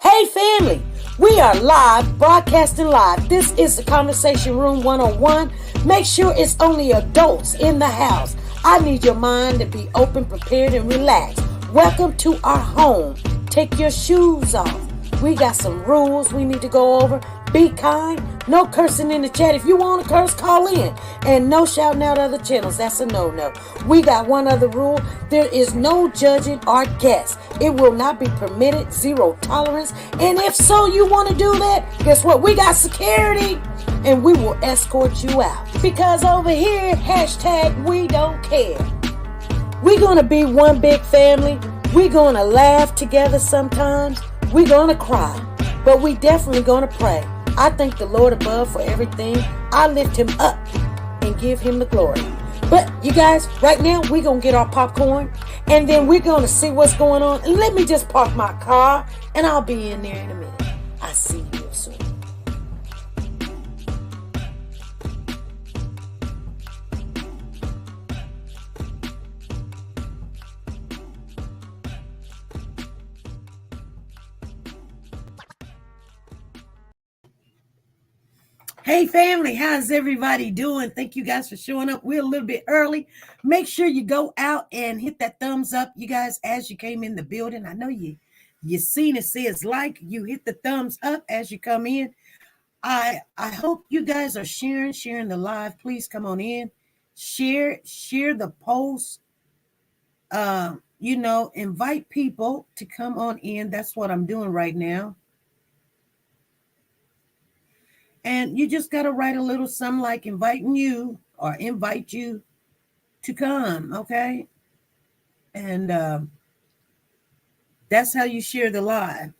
Hey family, we are live, broadcasting live. This is the Conversation Room 101. Make sure it's only adults in the house. I need your mind to be open, prepared, and relaxed. Welcome to our home. Take your shoes off. We got some rules we need to go over. Be kind. No cursing in the chat. If you want to curse, call in. And no shouting out other channels. That's a no-no. We got one other rule. There is no judging our guests. It will not be permitted. Zero tolerance. And if so, you want to do that, guess what? We got security. And we will escort you out. Because over here, hashtag we don't care. We're going to be one big family. We're going to laugh together sometimes. We're going to cry. But we definitely going to pray. I thank the Lord above for everything. I lift him up and give him the glory. But you guys, right now, we're going to get our popcorn. And then we're going to see what's going on. And let me just park my car. And I'll be in there in a minute. I'll see you real soon. Hey family, how's everybody doing? Thank you guys for showing up. We're a little bit early. Make sure you go out and hit that thumbs up, you guys, as you came in the building. I know you seen it says like. You hit the thumbs up as you come in. I hope you guys are sharing the live. Please come on in. Share the post. Invite people to come on in. That's what I'm doing right now. And you just got to write a little something like inviting you or invite you to come, okay? And that's how you share the live.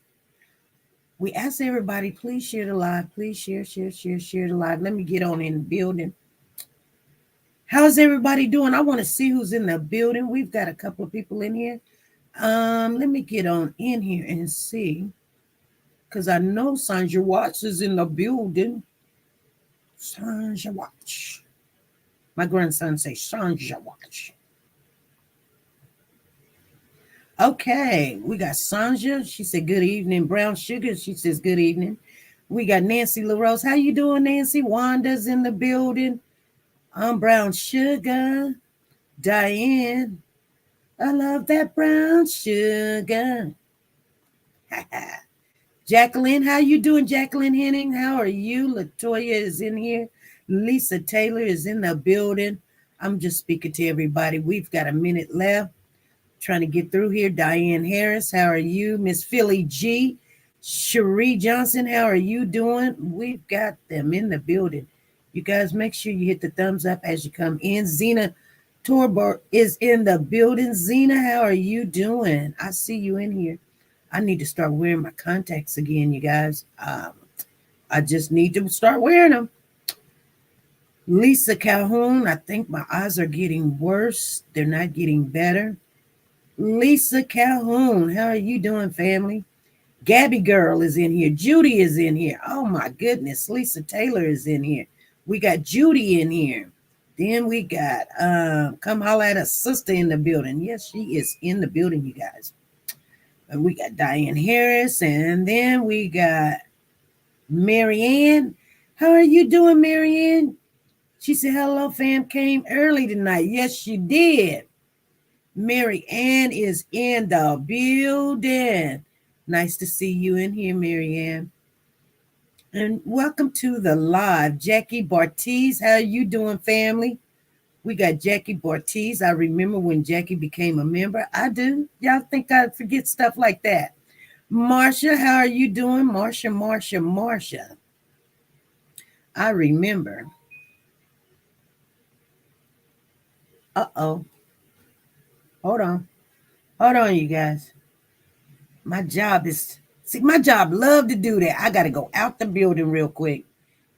We ask everybody, please share the live. Please share the live. Let me get on in the building. How's everybody doing? I want to see who's in the building. We've got a couple of people in here. Let me get on in here and see. Because I know Sandra Watts is in the building. Sandra Watts. My grandson says Sandra Watts. Okay, we got Sandra. She said good evening. Brown Sugar, she says good evening. We got Nancy LaRose. How you doing, Nancy? Wanda's in the building. I'm Brown Sugar. Diane. I love that brown sugar. Jacqueline, how you doing, Jacqueline Henning? How are you? Latoya is in here. Lisa Taylor is in the building. I'm just speaking to everybody. We've got a minute left. Trying to get through here. Diane Harris, how are you? Miss Philly G. Cherie Johnson, how are you doing? We've got them in the building. You guys make sure you hit the thumbs up as you come in. Zena Torber is in the building. Zena, how are you doing? I see you in here. I need to start wearing my contacts again, you guys. I just need to start wearing them. Lisa Calhoun, I think my eyes are getting worse. They're not getting better. Lisa Calhoun, how are you doing, family? Gabby Girl is in here. Judy is in here. Oh, my goodness. Lisa Taylor is in here. We got Judy in here. Then we got Come Holla at a Sister in the building. Yes, she is in the building, you guys. And we got Diane Harris, and then we got Marianne. How are you doing, Marianne? She said, hello, fam, came early tonight. Yes, she did. Marianne is in the building. Nice to see you in here, Marianne. And welcome to the live. Jackie Bartiz, how are you doing, family? We got Jackie Bartiz. I remember when Jackie became a member. I do. Y'all think I forget stuff like that. Marsha, how are you doing? Marsha. I remember. Uh-oh. Hold on, you guys. My job love to do that. I got to go out the building real quick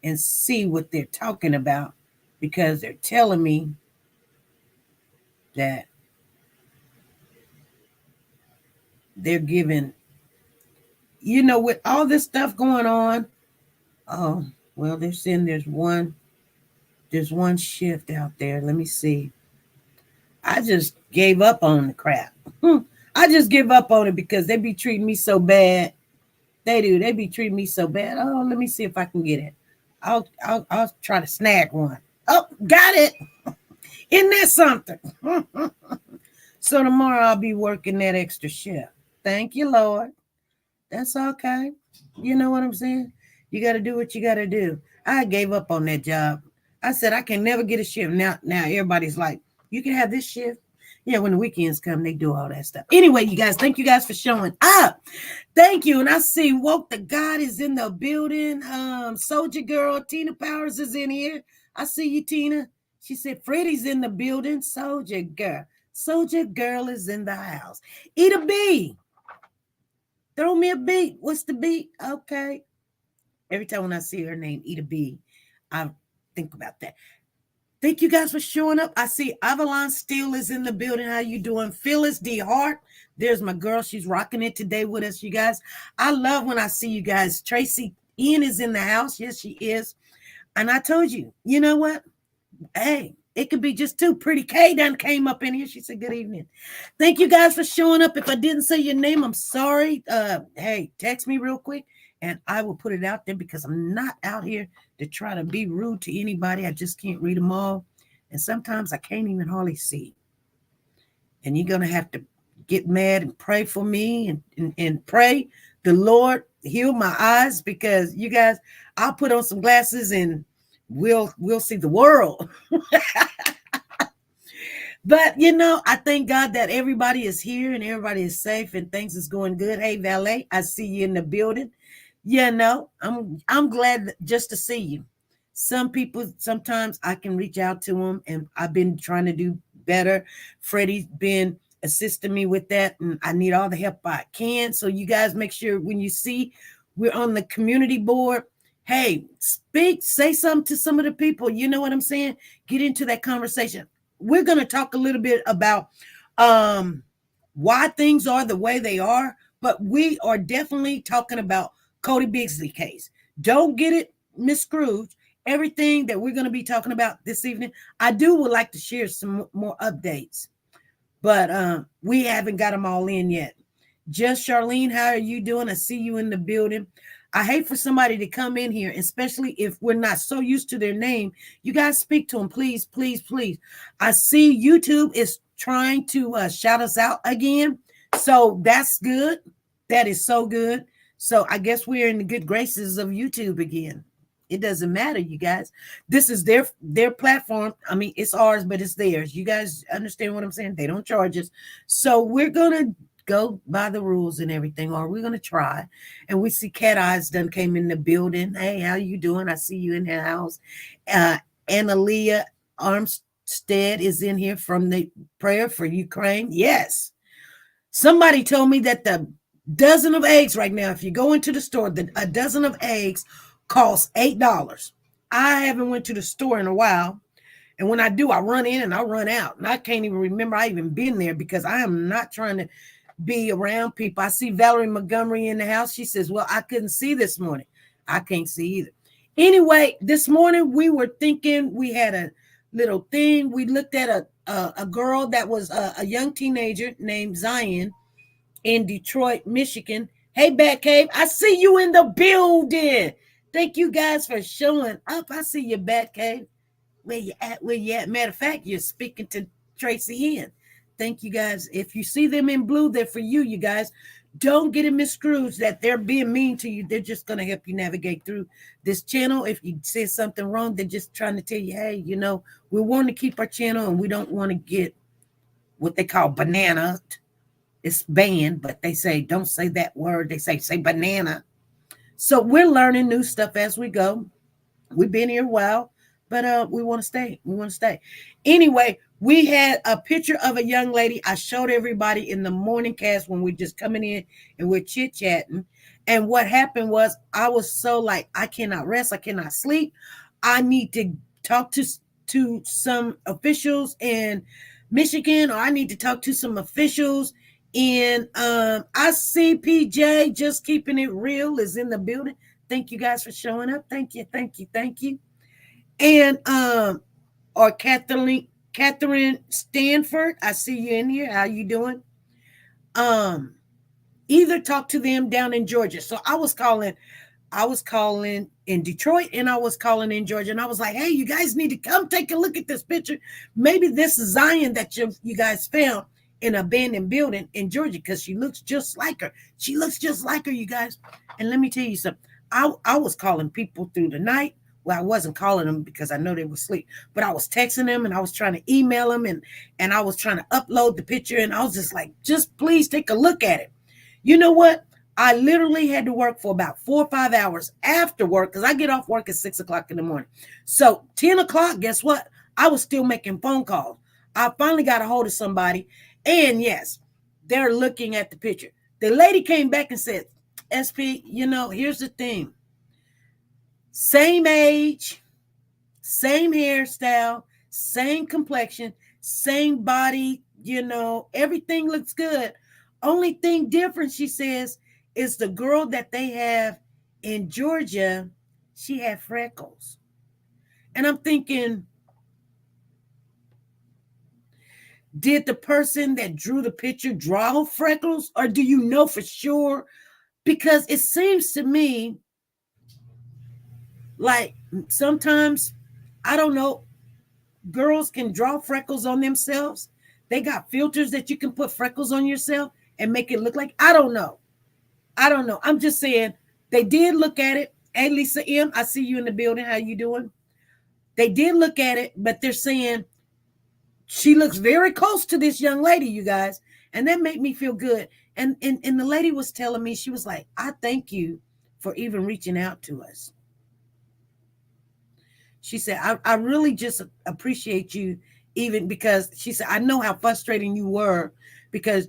and see what they're talking about because they're telling me that they're giving, with all this stuff going on. Oh, well, they're saying there's one shift out there. Let me see. I just gave up on the crap. I just give up on it because they be treating me so bad. They do. They be treating me so bad. Oh, let me see if I can get it. I'll try to snag one. Oh, got it. Isn't that something? So tomorrow I'll be working that extra shift. Thank you, Lord. That's okay. You know what I'm saying? You got to do what you got to do. I gave up on that job. I said I can never get a shift. Now everybody's like, you can have this shift. Yeah, when the weekends come, they do all that stuff. Anyway, you guys, thank you guys for showing up. Thank you. And I see Woke the God is in the building. Soldier Girl, Tina Powers is in here. I see you, Tina. She said Freddie's in the building. Soldier Girl. Soldier Girl is in the house. Eat a bee. Throw me a beat. What's the beat? Okay. Every time when I see her name, Eat a Bee, I think about that. Thank you guys for showing up. I see Avalon Steele is in the building. How you doing? Phyllis D. Hart. There's my girl. She's rocking it today with us, you guys. I love when I see you guys. Tracy Ian is in the house. Yes, she is. And I told you, you know what? Hey, it could be just two. Pretty K done came up in here. She said, good evening. Thank you guys for showing up. If I didn't say your name, I'm sorry. Hey, text me real quick and I will put it out there because I'm not out here to try to be rude to anybody. I just can't read them all. And sometimes I can't even hardly see. And you're going to have to get mad and pray for me and pray the Lord heal my eyes because you guys, I'll put on some glasses and we'll see the world. But you know, I thank God that everybody is here and everybody is safe and things is going good. Hey Valet, I see you in the building. You know, I'm glad just to see you. Some people sometimes I can reach out to them and I've been trying to do better. Freddie's been assisting me with that and I need all the help I can. So you guys make sure when you see we're on the community board, hey, speak, say something to some of the people. You know what I'm saying? Get into that conversation. We're going to talk a little bit about why things are the way they are, but we are definitely talking about Codi Bigsby case. Don't get it miscrewed. Everything that we're going to be talking about this evening, I would like to share some more updates, but we haven't got them all in yet. Just Charlene, how are you doing? I see you in the building. I hate for somebody to come in here, especially if we're not so used to their name. You guys speak to them, please, please, please. I see YouTube is trying to shout us out again. So that's good. That is so good. So I guess we're in the good graces of YouTube again. It doesn't matter, you guys. This is their platform. I mean, it's ours, but it's theirs. You guys understand what I'm saying? They don't charge us. So we're going to go by the rules and everything, or we're going to try. And we see Cat Eyes done came in the building. Hey, how you doing? I see you in the house. Analia Armstead is in here from the prayer for Ukraine. Yes. Somebody told me that the dozen of eggs right now, if you go into the store, a dozen of eggs costs $8. I haven't went to the store in a while. And when I do, I run in and I run out. And I can't even remember I even been there because I am not trying to be around people. I see Valerie Montgomery in the house. She says, well, I couldn't see this morning. I can't see either. Anyway, this morning we were thinking, we had a little thing. We looked at a girl that was a young teenager named Zion in Detroit, Michigan. Hey, Batcave, I see you in the building. Thank you guys for showing up. I see you, Batcave. Where you at? Where you at? Matter of fact, you're speaking to Tracy Ian. Thank you guys. If you see them in blue, they're for you, you guys. Don't get it miscrewed that they're being mean to you. They're just going to help you navigate through this channel. If you say something wrong, they're just trying to tell you, hey, you know, we want to keep our channel and we don't want to get what they call banana. It's banned, but they say, don't say that word. They say banana. So we're learning new stuff as we go. We've been here a while, but we want to stay. We want to stay. Anyway, we had a picture of a young lady. I showed everybody in the morning cast when we're just coming in and we're chit-chatting. And what happened was I was so like, I cannot rest. I cannot sleep. I need to talk to some officials in Michigan, or I need to talk to some officials in I see PJ just keeping it real is in the building. Thank you guys for showing up. Thank you, thank you, thank you. And or Catherine Stanford, I see you in here. How you doing? either talk to them down in Georgia. So I was calling in Detroit and I was calling in Georgia, and I was like, hey, you guys need to come take a look at this picture. Maybe this is Zion that you guys found in an abandoned building in Georgia, because she looks just like her. She looks just like her, you guys. And let me tell you something. I was calling people through the night. Well, I wasn't calling them because I know they were asleep, but I was texting them and I was trying to email them, and I was trying to upload the picture, and I was just like, just please take a look at it. You know what? I literally had to work for about 4 or 5 hours after work, because I get off work at 6 o'clock in the morning. So 10 o'clock, guess what? I was still making phone calls. I finally got a hold of somebody, and yes, they're looking at the picture. The lady came back and said, SP, here's the thing. Same age, same hairstyle, same complexion, same body, everything looks good. Only thing different, she says, is the girl that they have in Georgia, she had freckles. And I'm thinking, did the person that drew the picture draw freckles, or do you know for sure? Because it seems to me like sometimes, I don't know, girls can draw freckles on themselves. They got filters that you can put freckles on yourself and make it look like, I don't know. I'm just saying, they did look at it. Hey, Lisa M., I see you in the building. How you doing? They did look at it, but they're saying she looks very close to this young lady, you guys. And that made me feel good. And the lady was telling me, she was like, I thank you for even reaching out to us. She said, I really just appreciate you, even because she said, I know how frustrating you were, because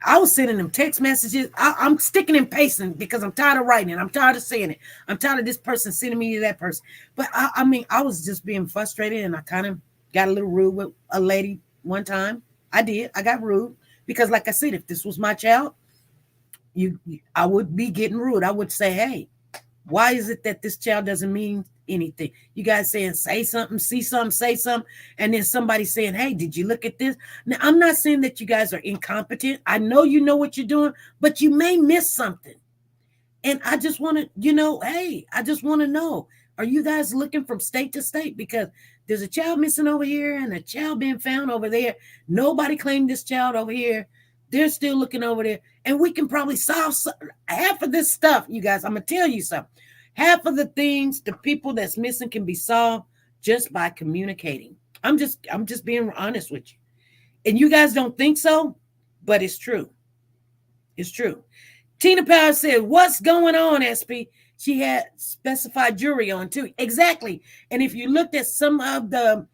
I was sending them text messages. I'm sticking and pasting because I'm tired of writing it. I'm tired of saying it. I'm tired of this person sending me to that person. But I was just being frustrated, and I kind of got a little rude with a lady one time. I got rude because, like I said, if this was my child, I would be getting rude. I would say, hey, why is it that this child doesn't mean anything? You guys saying, say something, see something, say something, and then somebody saying, hey, did you look at this? Now, I'm not saying that you guys are incompetent. I know you know what you're doing, but you may miss something. And I just want to, hey, I just want to know, are you guys looking from state to state? Because there's a child missing over here and a child being found over there. Nobody claimed this child over here. They're still looking over there. And we can probably solve half of this stuff, you guys. I'm going to tell you something. Half of the things, the people that's missing, can be solved just by communicating. I'm just being honest with you. And you guys don't think so, but it's true. It's true. Tina Power said, what's going on, SP? She had specified jewelry on too. Exactly. And if you looked at some of the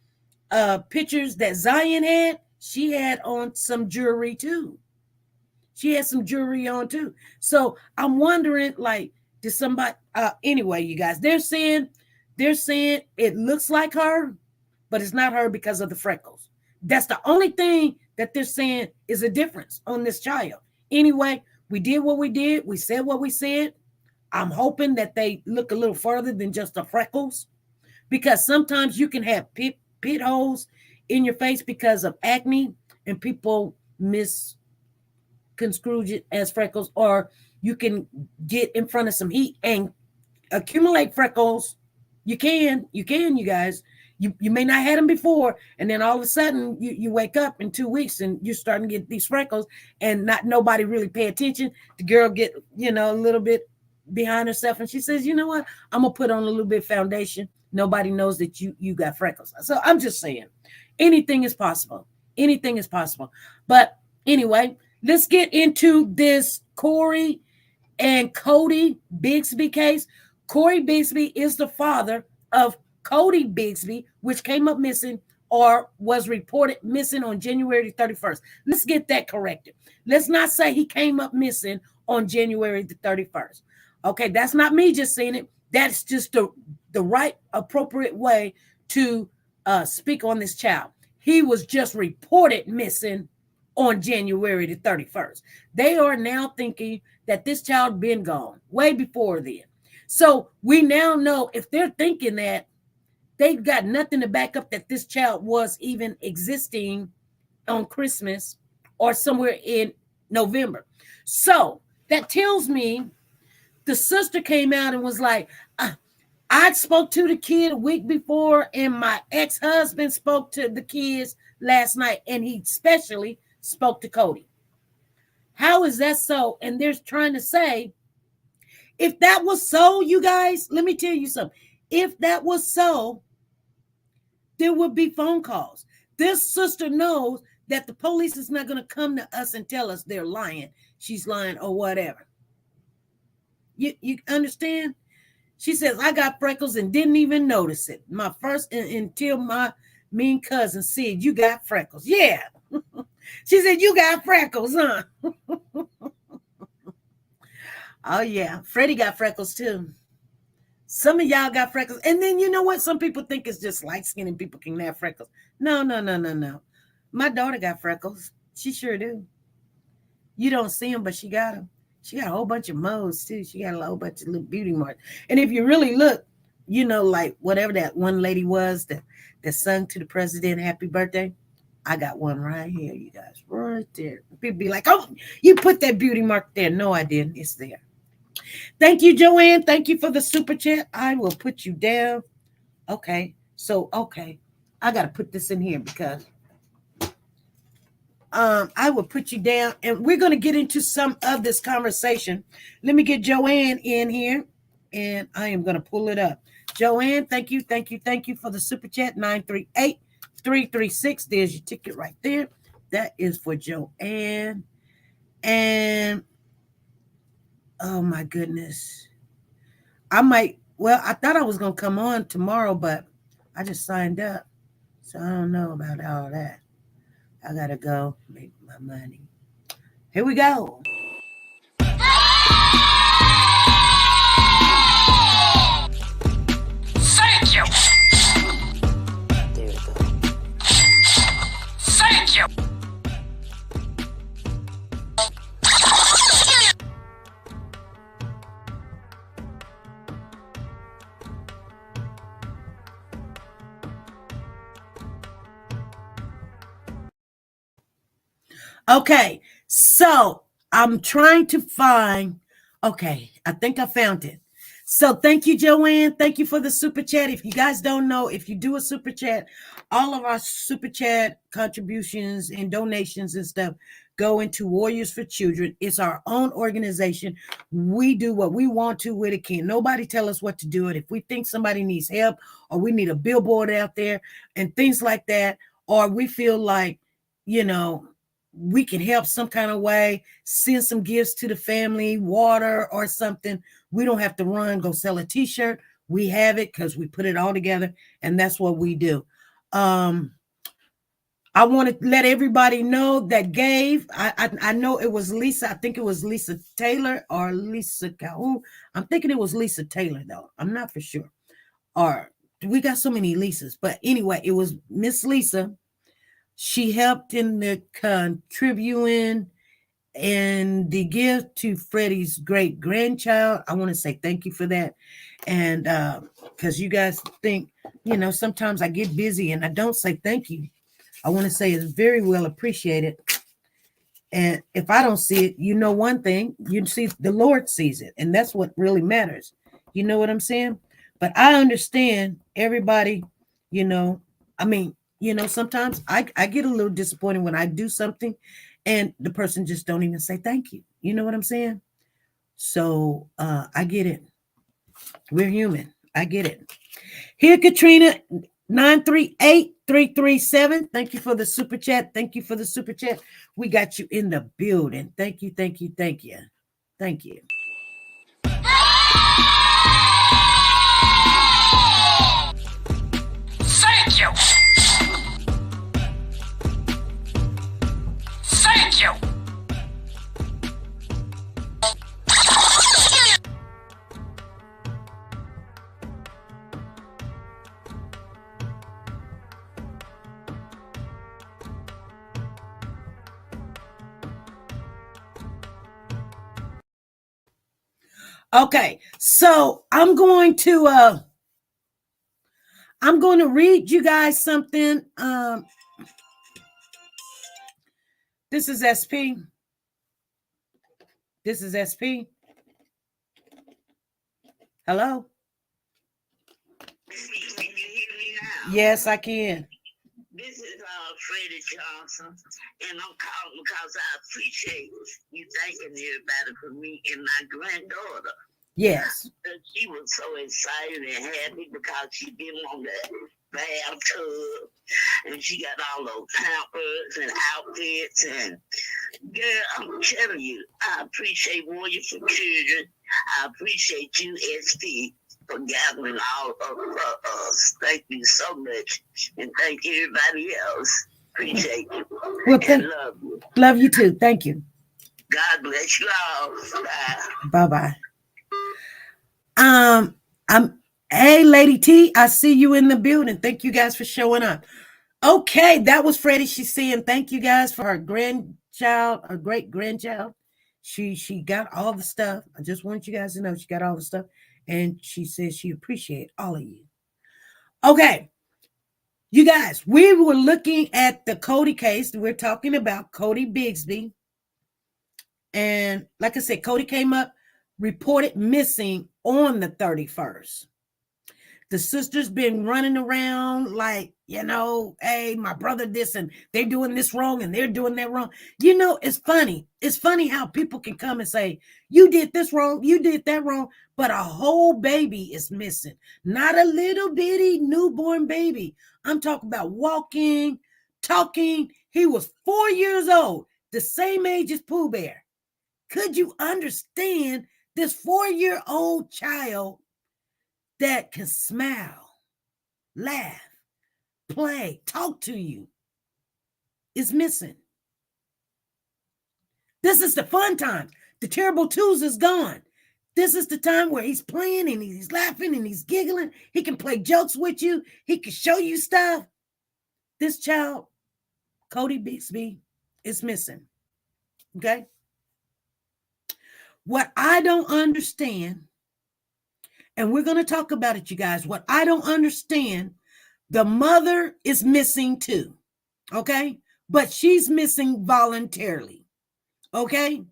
pictures that Zion had, she had on some jewelry too. She had some jewelry on too. So I'm wondering, like, did somebody, anyway, you guys, they're saying it looks like her, but it's not her because of the freckles. That's the only thing that they're saying is a difference on this child. Anyway, we did what we did. We said what we said. I'm hoping that they look a little further than just the freckles, because sometimes you can have pit holes in your face because of acne, and people misconstrue it as freckles, or you can get in front of some heat and accumulate freckles. You can, you guys. You may not have had them before, and then all of a sudden you wake up in 2 weeks and you're starting to get these freckles, and nobody really pay attention. The girl get a little bit behind herself, and she says, you know what, I'm gonna put on a little bit of foundation. Nobody knows that you got freckles. So I'm just saying, anything is possible. Anything is possible. But anyway, let's get into this Corey and Codi Bigsby case. Corey Bigsby is the father of Codi Bigsby, which came up missing or was reported missing on January 31st. Let's get that corrected. Let's not say he came up missing on January the 31st. Okay, that's not me just saying it. That's just the right, appropriate way to speak on this child. He was just reported missing on January the 31st. They are now thinking that this child been gone way before then. So we now know, if they're thinking that, they've got nothing to back up that this child was even existing on Christmas or somewhere in November. So that tells me the sister came out and was like, I spoke to the kid a week before, and my ex-husband spoke to the kids last night, and he especially spoke to Cody. How is that so? And they're trying to say, if that was so, you guys, let me tell you something. If that was so, there would be phone calls. This sister knows that the police is not going to come to us and tell us they're lying. She's lying or whatever. You understand? She says, I got freckles and didn't even notice it. My first, until my mean cousin said, you got freckles. Yeah. She said, you got freckles, huh? Oh, yeah. Freddie got freckles, too. Some of y'all got freckles. And then you know what? Some people think it's just light-skinned people can have freckles. No. My daughter got freckles. She sure do. You don't see them, but she got them. She got a whole bunch of moles, too. She got a whole bunch of little beauty marks. And if you really look, you know, like whatever that one lady was that sung to the president, happy birthday. I got one right here, you guys, right there. People be like, oh, you put that beauty mark there. No, I didn't. It's there. Thank you, Joanne. Thank you for the super chat. I will put you down. Okay. So, okay. I got to put this in here because I will put you down, and we're going to get into some of this conversation. Let me get Joanne in here, and I am going to pull it up. Joanne, thank you for the super chat. 938-336. There's your ticket right there. That is for Joanne. And oh my goodness, I thought I was going to come on tomorrow, but I just signed up, so I don't know about all that. I gotta go make my money. Here we go. Thank you. There we go. Thank you. Okay, so I'm trying to find. Okay, I think I found it. So thank you, Joanne. Thank you for the super chat. If you guys don't know, if you do a super chat, all of our super chat contributions and donations and stuff go into Warriors for Children. It's our own organization. We do what we want to with it. Can't nobody tell us what to do it. If we think somebody needs help, or we need a billboard out there and things like that, or we feel like, you know, we can help some kind of way, send some gifts to the family, water or something. We don't have to go sell a t-shirt. We have it because we put it all together, and that's what we do. I want to let everybody know that gave. I know it was Lisa. I think it was Lisa Taylor or Lisa Calhoun. I'm thinking it was Lisa Taylor, though. I'm not for sure. Or we got so many Lisas. But anyway, it was Miss Lisa. She helped in the contributing and the gift to Freddie's great grandchild. I want to say thank you for that. And because you guys think, you know, sometimes I get busy and I don't say thank you. I want to say it's very well appreciated. And if I don't see it, you know one thing, you see the Lord sees it. And that's what really matters. You know what I'm saying? But I understand everybody, you know, I mean, you know, sometimes I get a little disappointed when I do something and the person just don't even say thank you. You know what I'm saying? So I get it. We're human. I get it. Here, Katrina, 938-337. Thank you for the super chat. Thank you for the super chat. We got you in the building. Thank you. Thank you. Thank you. Thank you. Thank you. Thank you. Okay, so I'm going to read you guys something. This is SP. This is SP. Hello? Can you hear me now? Yes, I can. This is Freddie Johnson, and I'm calling because I appreciate you thanking everybody for me and my granddaughter. Yes. She was so excited and happy because she been on the bathtub, and she got all those pampers and outfits. And girl, I'm telling you, I appreciate Warrior for Children. I appreciate you, SP, for gathering all of us. Thank you so much, and thank everybody else. Appreciate you. Well, and love you. Love you too. Thank you. God bless you all. Bye Bye. bye. I'm Hey, Lady T, I see you in the building. Thank you guys for showing up. Okay, that was Freddie. She's saying thank you guys for her grandchild, her great grandchild. She got all the stuff. I just want you guys to know she got all the stuff, and she says she appreciates all of you. Okay, you guys, we were looking at the Cody case. We're talking about Codi Bigsby, and like I said, Cody came up reported missing on the 31st. The sister's been running around like, hey, my brother this, and they're doing this wrong and they're doing that wrong. It's funny. It's funny how people can come and say, you did this wrong, you did that wrong, but a whole baby is missing. Not a little bitty newborn baby. I'm talking about walking, talking. He was 4 years old, the same age as Pooh Bear. Could you understand this 4-year-old child that can smile, laugh, play, talk to you is missing? This is the fun time. The terrible twos is gone. This is the time where he's playing and he's laughing and he's giggling. He can play jokes with you. He can show you stuff. This child, Codi Bigsby, is missing. Okay? What I don't understand, and we're going to talk about it, you guys. What I don't understand, the mother is missing too. Okay? But she's missing voluntarily. Okay?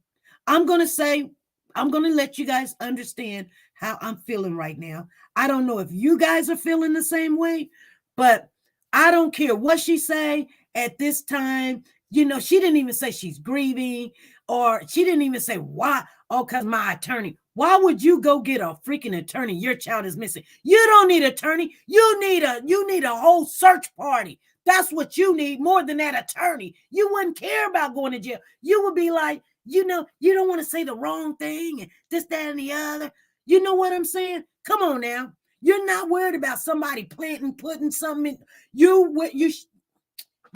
I'm going to let you guys understand how I'm feeling right now. I don't know if you guys are feeling the same way, but I don't care what she say at this time. She didn't even say she's grieving, or she didn't even say why. Oh, because my attorney. Why would you go get a freaking attorney? Your child is missing. You don't need an attorney. You need a whole search party. That's what you need more than that attorney. You wouldn't care about going to jail. You would be like, you don't want to say the wrong thing and this, that, and the other. You know what I'm saying? Come on now. You're not worried about somebody putting something in. You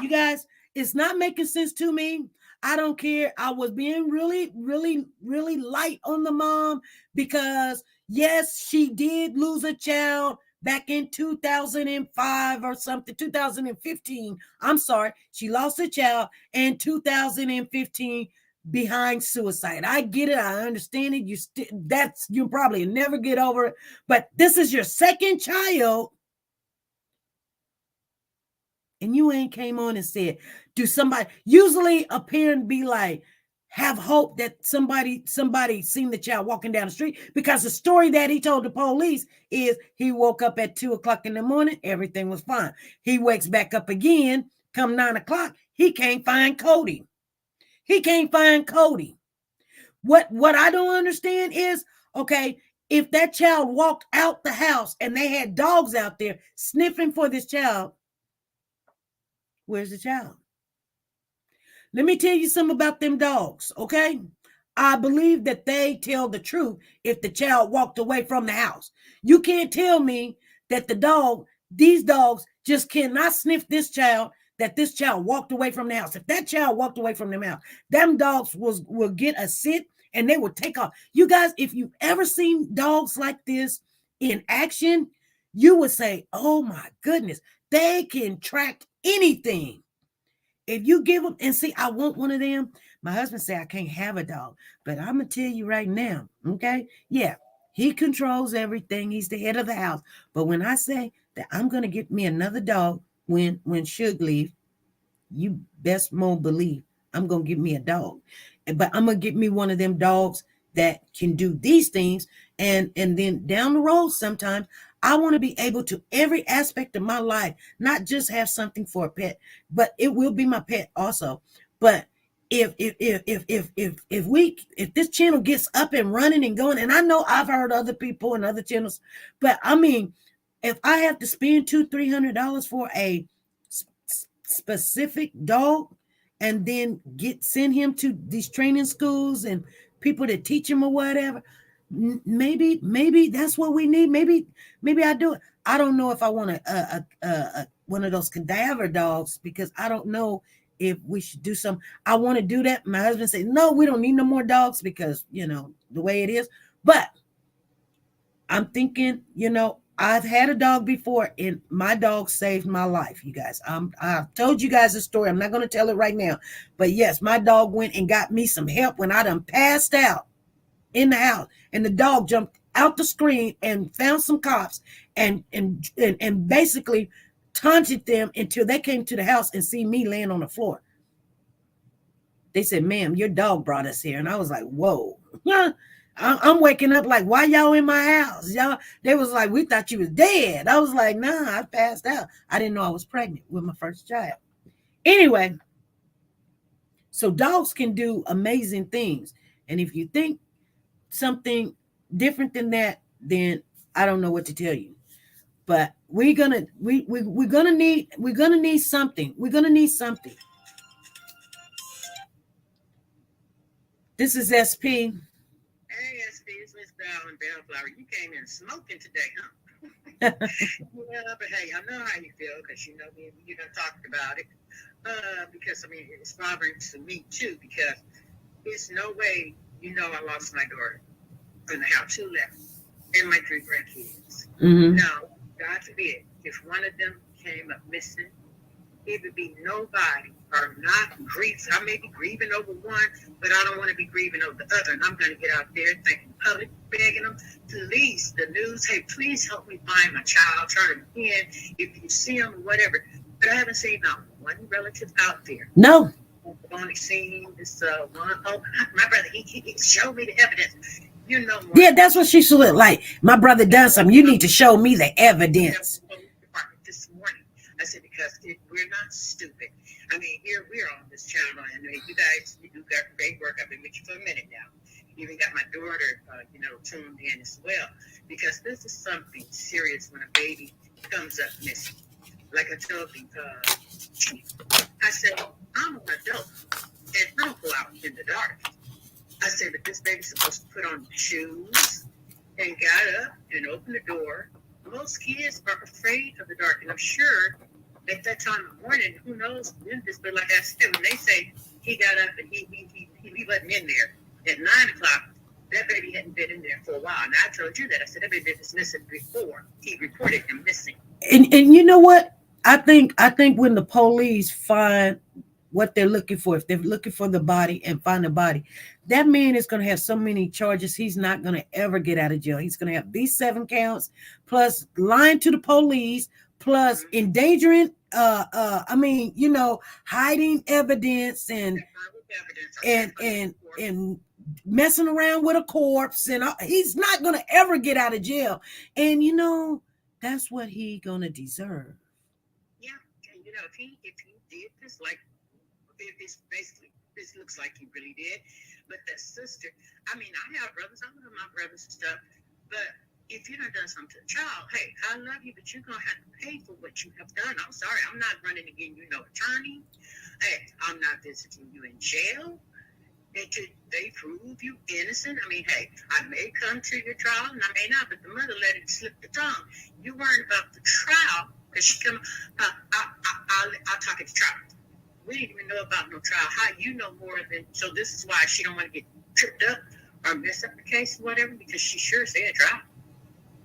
guys, it's not making sense to me. I don't care. I was being really, really, really light on the mom because, yes, she did lose a child back in 2005 or something, 2015. I'm sorry. She lost a child in 2015 behind suicide. I get it. I understand it. You probably never get over it. But this is your second child. And you ain't came on and said, do somebody, usually a parent be like, have hope that somebody seen the child walking down the street, because the story that he told the police is he woke up at 2:00 in the morning. Everything was fine. He wakes back up again come 9:00. He can't find Cody. What I don't understand is, okay, if that child walked out the house and they had dogs out there sniffing for this child, where's the child? Let me tell you something about them dogs, okay? I believe that they tell the truth if the child walked away from the house. You can't tell me that these dogs just cannot sniff this child, that this child walked away from the house. If that child walked away from the house, them dogs will get a sit and they will take off. You guys, if you've ever seen dogs like this in action, you would say, oh my goodness, they can track anything. If you give them, and see, I want one of them. My husband said I can't have a dog, but I'm going to tell you right now, okay? Yeah, he controls everything. He's the head of the house. But when I say that I'm going to get me another dog when Suge leave, you best more believe I'm gonna get me a dog, but I'm gonna get me one of them dogs that can do these things. And then down the road, sometimes I want to be able to every aspect of my life, not just have something for a pet, but it will be my pet also. But if this channel gets up and running and going, and I know I've heard other people and other channels, but I mean, if I have to spend $200-300 for a specific dog, and then send him to these training schools and people that teach him or whatever, maybe that's what we need. Maybe I do it. I don't know if I want a one of those cadaver dogs, because I don't know if we should do some. I want to do that. My husband said, no, we don't need no more dogs, because the way it is. But I'm thinking, I've had a dog before, and my dog saved my life, you guys. I've told you guys a story. I'm not going to tell it right now. But yes, my dog went and got me some help when I done passed out in the house. And the dog jumped out the screen and found some cops and basically taunted them until they came to the house and see me laying on the floor. They said, ma'am, your dog brought us here. And I was like, whoa. I'm waking up like, why y'all in my house? Y'all, they was like, we thought you was dead. I was like, nah, I passed out. I didn't know I was pregnant with my first child. Anyway, so dogs can do amazing things. And if you think something different than that, then I don't know what to tell you. But we're gonna need something. We're gonna need something. This is SP. Hey, SP, it's Miss Bell and Bellflower. You came in smoking today, huh? Yeah, but hey, I know how you feel, because you know me and you done talked about it. Because I mean, it's bothering to me too, because there's no way, I lost my daughter, and I have 2 left, and my 3 grandkids. Mm-hmm. Now, God forbid, if one of them came up missing, it would be nobody or not grief. I may be grieving over one, but I don't want to be grieving over the other. And I'm going to get out there thanking the public, begging them, please, the news, hey, please help me find my child, turn him in, if you see him or whatever. But I haven't seen not one relative out there. No. I've only seen this one. Oh, my brother, he showed me the evidence. Yeah, that's what she should look like. My brother done something. You need to show me the evidence. This morning, I said, because we're not stupid. I mean, here we are on this channel, and you guys do great work. I've been with you for a minute now. Even got my daughter, tuned in as well, because this is something serious when a baby comes up missing. Like I told you, I said, I'm an adult, and I don't go out in the dark. I said, but this baby's supposed to put on shoes and got up and opened the door. Most kids are afraid of the dark, and I'm sure at that time in the morning, who knows, but like I said, when they say he got up and he wasn't in there at 9 o'clock, that baby hadn't been in there for a while. And I told you that. I said, that baby was missing before he reported him missing. And you know what? I think when the police find what they're looking for, if they're looking for the body and find the body, that man is going to have so many charges, he's not going to ever get out of jail. He's going to have these 7 counts, plus lying to the police, plus endangering, hiding evidence and messing around with a corpse, and he's not going to ever get out of jail. And that's what he going to deserve. Yeah, and if he did this, like this looks like he really did. But that sister, I mean, I have brothers, I love my brothers and stuff, but if you done something to the child, hey, I love you, but you're going to have to pay for what you have done. I'm sorry, I'm not running to get attorney. Hey, I'm not visiting you in jail until they prove you innocent. I mean, hey, I may come to your trial and I may not, but the mother let it slip the tongue. You worried about the trial, because she come, I'll talk at the trial. We didn't even know about no trial. How you know more than, so this is why she don't want to get tripped up or mess up the case or whatever, because she sure said trial.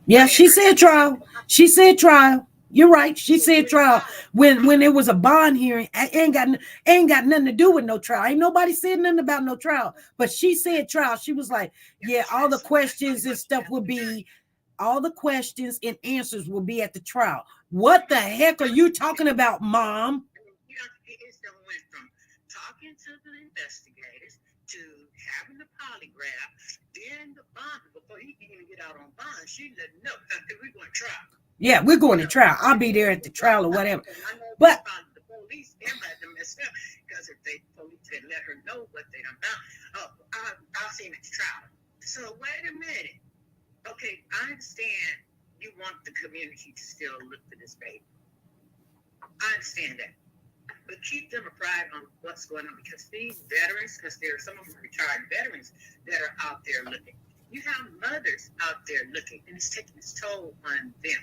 Yeah, she said trial. She said trial. You're right. She said trial. When it was a bond hearing, ain't got nothing to do with no trial. Ain't nobody said nothing about no trial. But she said trial. She was like, yeah, all the questions and stuff will be, all the questions and answers will be at the trial. What the heck are you talking about, Mom? It went from talking to the investigators to having the polygraph, then the bond, before he can even get out on bond, she let him know, we're going to trial. Yeah, we're going to trial. I'll be there at the trial or whatever. But the police, everybody done messed up, because if the police had let her know what they done found, I'll see him at the trial. So wait a minute. Okay, I understand you want the community to still look for this baby. I understand that. But keep them apprised on what's going on, because these veterans, because there are some of them retired veterans that are out there looking. You have mothers out there looking, and it's taking its toll on them.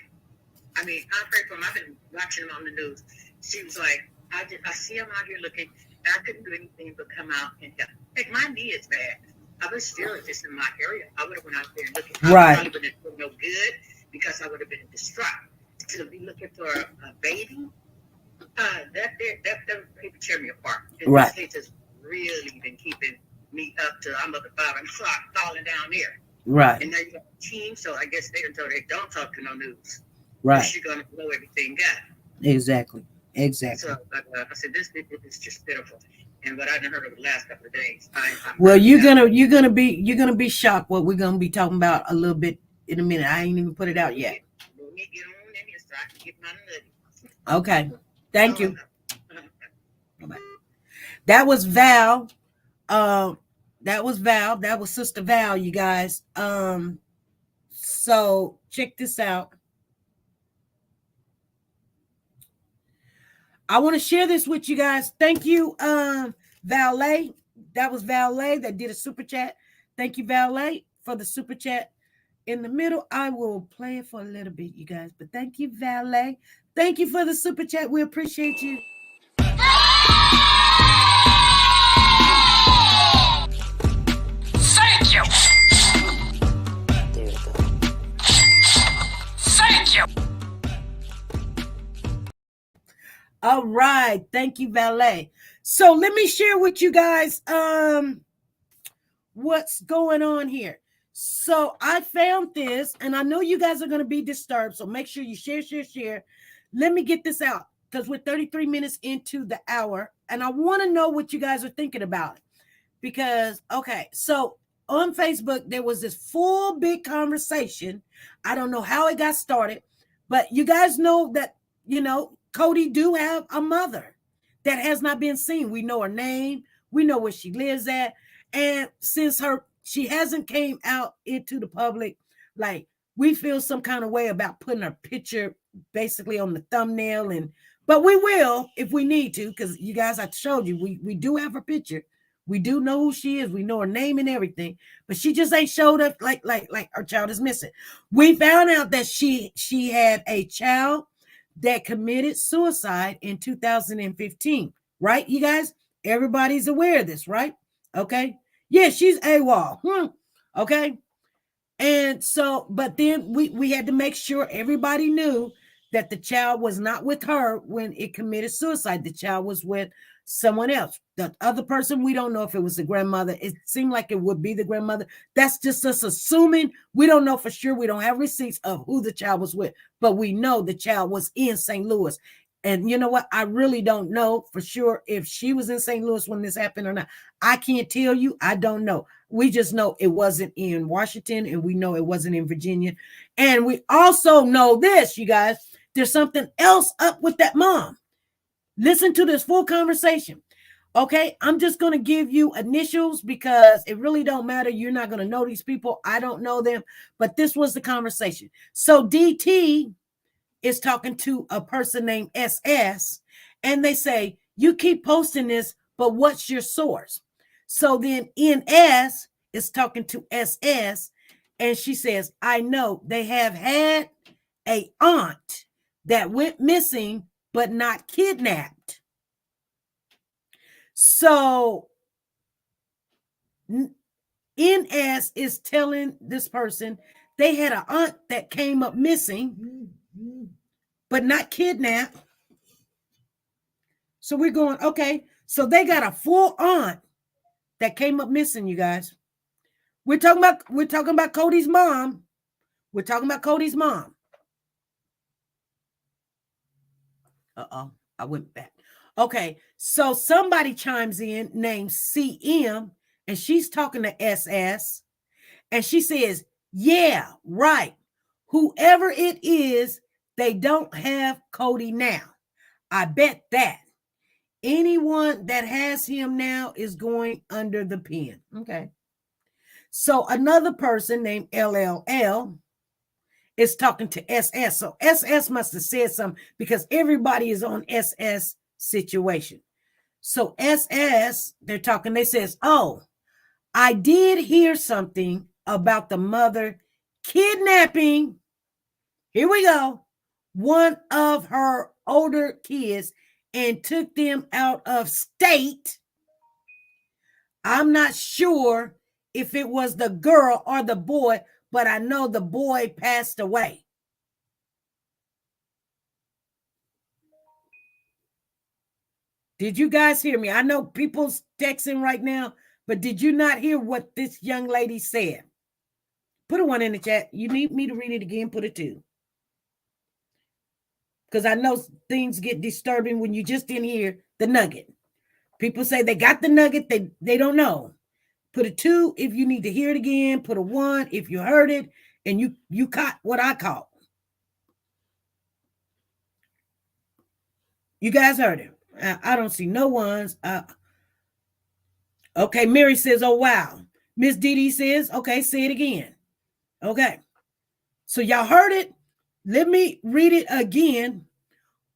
I mean, I pray for them. I've been watching them on the news. She was like, I see them out here looking, and I couldn't do anything but come out and help. Heck, my knee is bad. I was still just in my area. I would have went out there and looking. Right. I probably wouldn't have been no good, because I would have been distraught. To be looking for a baby, that paper tear me apart. And right. This has really been keeping me up to, I'm up at 5 o'clock, falling down there. Right. And now you got a team, so I guess they don't talk to no news. Right. She's going to blow everything up. Exactly. So I said, this is just pitiful. And what I done heard over the last couple of days. Well, you're gonna be shocked what we're gonna be talking about a little bit in a minute. I ain't even put it out yet. Let me get on in here so I can get my nutty. Okay. Thank you. Bye-bye. That was Val. That was Sister Val, you guys. So check this out. I want to share this with you guys. Thank you, Valet. That was Valet that did a super chat. Thank you, Valet, for the super chat in the middle. I will play it for a little bit, you guys. But thank you, Valet. Thank you for the super chat. We appreciate you. Thank you. There we go. Thank you. All right. Thank you, Valet. So let me share with you guys what's going on here. So I found this, and I know you guys are going to be disturbed, so make sure you share. Let me get this out, because we're 33 minutes into the hour, and I want to know what you guys are thinking about it. Because, okay, so on Facebook, there was this full big conversation. I don't know how it got started, but you guys know that, Cody do have a mother that has not been seen. We know her name. We know where she lives at. And since she hasn't came out into the public, like, we feel some kind of way about putting her picture basically on the thumbnail. But we will if we need to, because you guys, I showed you, we do have her picture. We do know who she is. We know her name and everything, but she just ain't showed up like her child is missing. We found out that she had a child that committed suicide in 2015, right? You guys, everybody's aware of this, right? Okay. Yeah, she's AWOL. Okay. And so, but then we had to make sure everybody knew that the child was not with her when it committed suicide. The child was with someone else. The other person, we don't know if it was the grandmother. It seemed like it would be the grandmother. That's just us assuming. We don't know for sure. We don't have receipts of who the child was with, but we know the child was in St. Louis. And you know what? I really don't know for sure if she was in St. Louis when this happened or not. I can't tell you. I don't know. We just know it wasn't in Washington, and we know it wasn't in Virginia. And we also know this, you guys. There's something else up with that mom. Listen to this full conversation. Okay, I'm just going to give you initials because it really don't matter. You're not going to know these people. I don't know them, but this was the conversation. So DT is talking to a person named SS, and they say, you keep posting this, but what's your source? So then NS is talking to SS, and she says, I know they have had a aunt that went missing, but not kidnapped. So NS is telling this person they had an aunt that came up missing, but not kidnapped. So we're going, okay, so they got a full aunt that came up missing, you guys. We're talking about Cody's mom. We're talking about Cody's mom. Uh-oh, I went back. Okay, so somebody chimes in named CM, and she's talking to SS, and she says, yeah, right. Whoever it is, they don't have Cody now. I bet that. Anyone that has him now is going under the pen. Okay. So another person named LLL is talking to SS. So SS must have said something because everybody is on SS situation. So SS, they're talking, they says, oh, I did hear something about the mother kidnapping. Here we go. One of her older kids and took them out of state. I'm not sure if it was the girl or the boy, but I know the boy passed away. Did you guys hear me? I know people's texting right now, but did you not hear what this young lady said? Put a 1 in the chat. You need me to read it again, put a 2. Because I know things get disturbing when you just didn't hear the nugget. People say they got the nugget, they don't know. Put a 2 if you need to hear it again. Put a 1 if you heard it and you caught what I caught. You guys heard it. I don't see no ones. Okay, Mary says, oh, wow. Miss Dee says, okay, say it again. Okay. So y'all heard it. Let me read it again.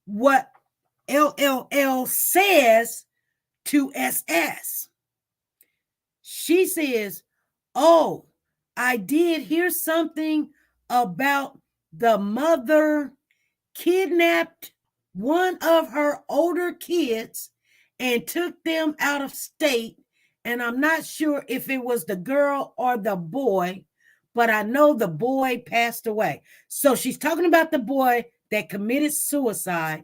What LLL says to SS. She says, oh, I did hear something about the mother kidnapped one of her older kids and took them out of state. And I'm not sure if it was the girl or the boy, but I know the boy passed away. So she's talking about the boy that committed suicide.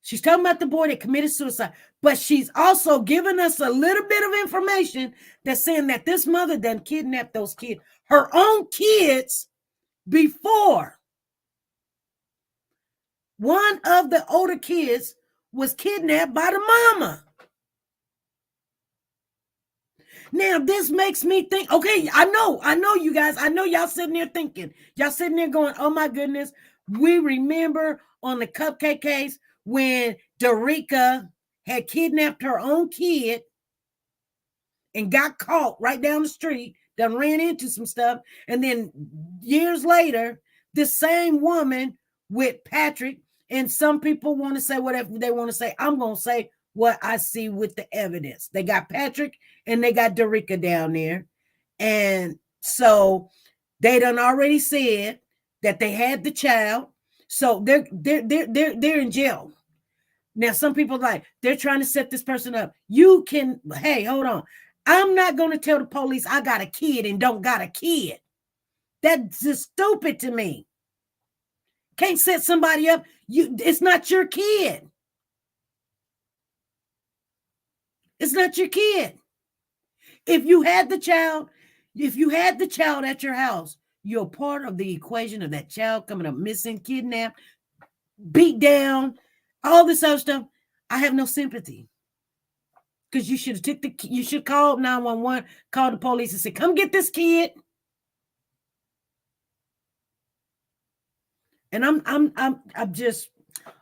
She's talking about the boy that committed suicide, but she's also giving us a little bit of information that's saying that this mother done kidnapped those kids, her own kids, before. One of the older kids was kidnapped by the mama. Now, this makes me think, okay, I know you guys, I know y'all sitting there thinking, y'all sitting there going, oh my goodness, we remember on the cupcake case when TeNika had kidnapped her own kid and got caught right down the street, done ran into some stuff, and then years later, this same woman with Patrick, and some people want to say whatever they want to say. I'm going to say what I see with the evidence. They got Patrick and they got TeNika down there. And so they done already said that they had the child. So they're in jail. Now, some people like, they're trying to set this person up. You can, hey, hold on. I'm not going to tell the police I got a kid and don't got a kid. That's just stupid to me. Can't set somebody up. It's not your kid. It's not your kid. If you had the child at your house, you're part of the equation of that child coming up missing, kidnapped, beat down, all this other stuff. I have no sympathy. Because you should call 911, call the police and say, come get this kid. And I'm just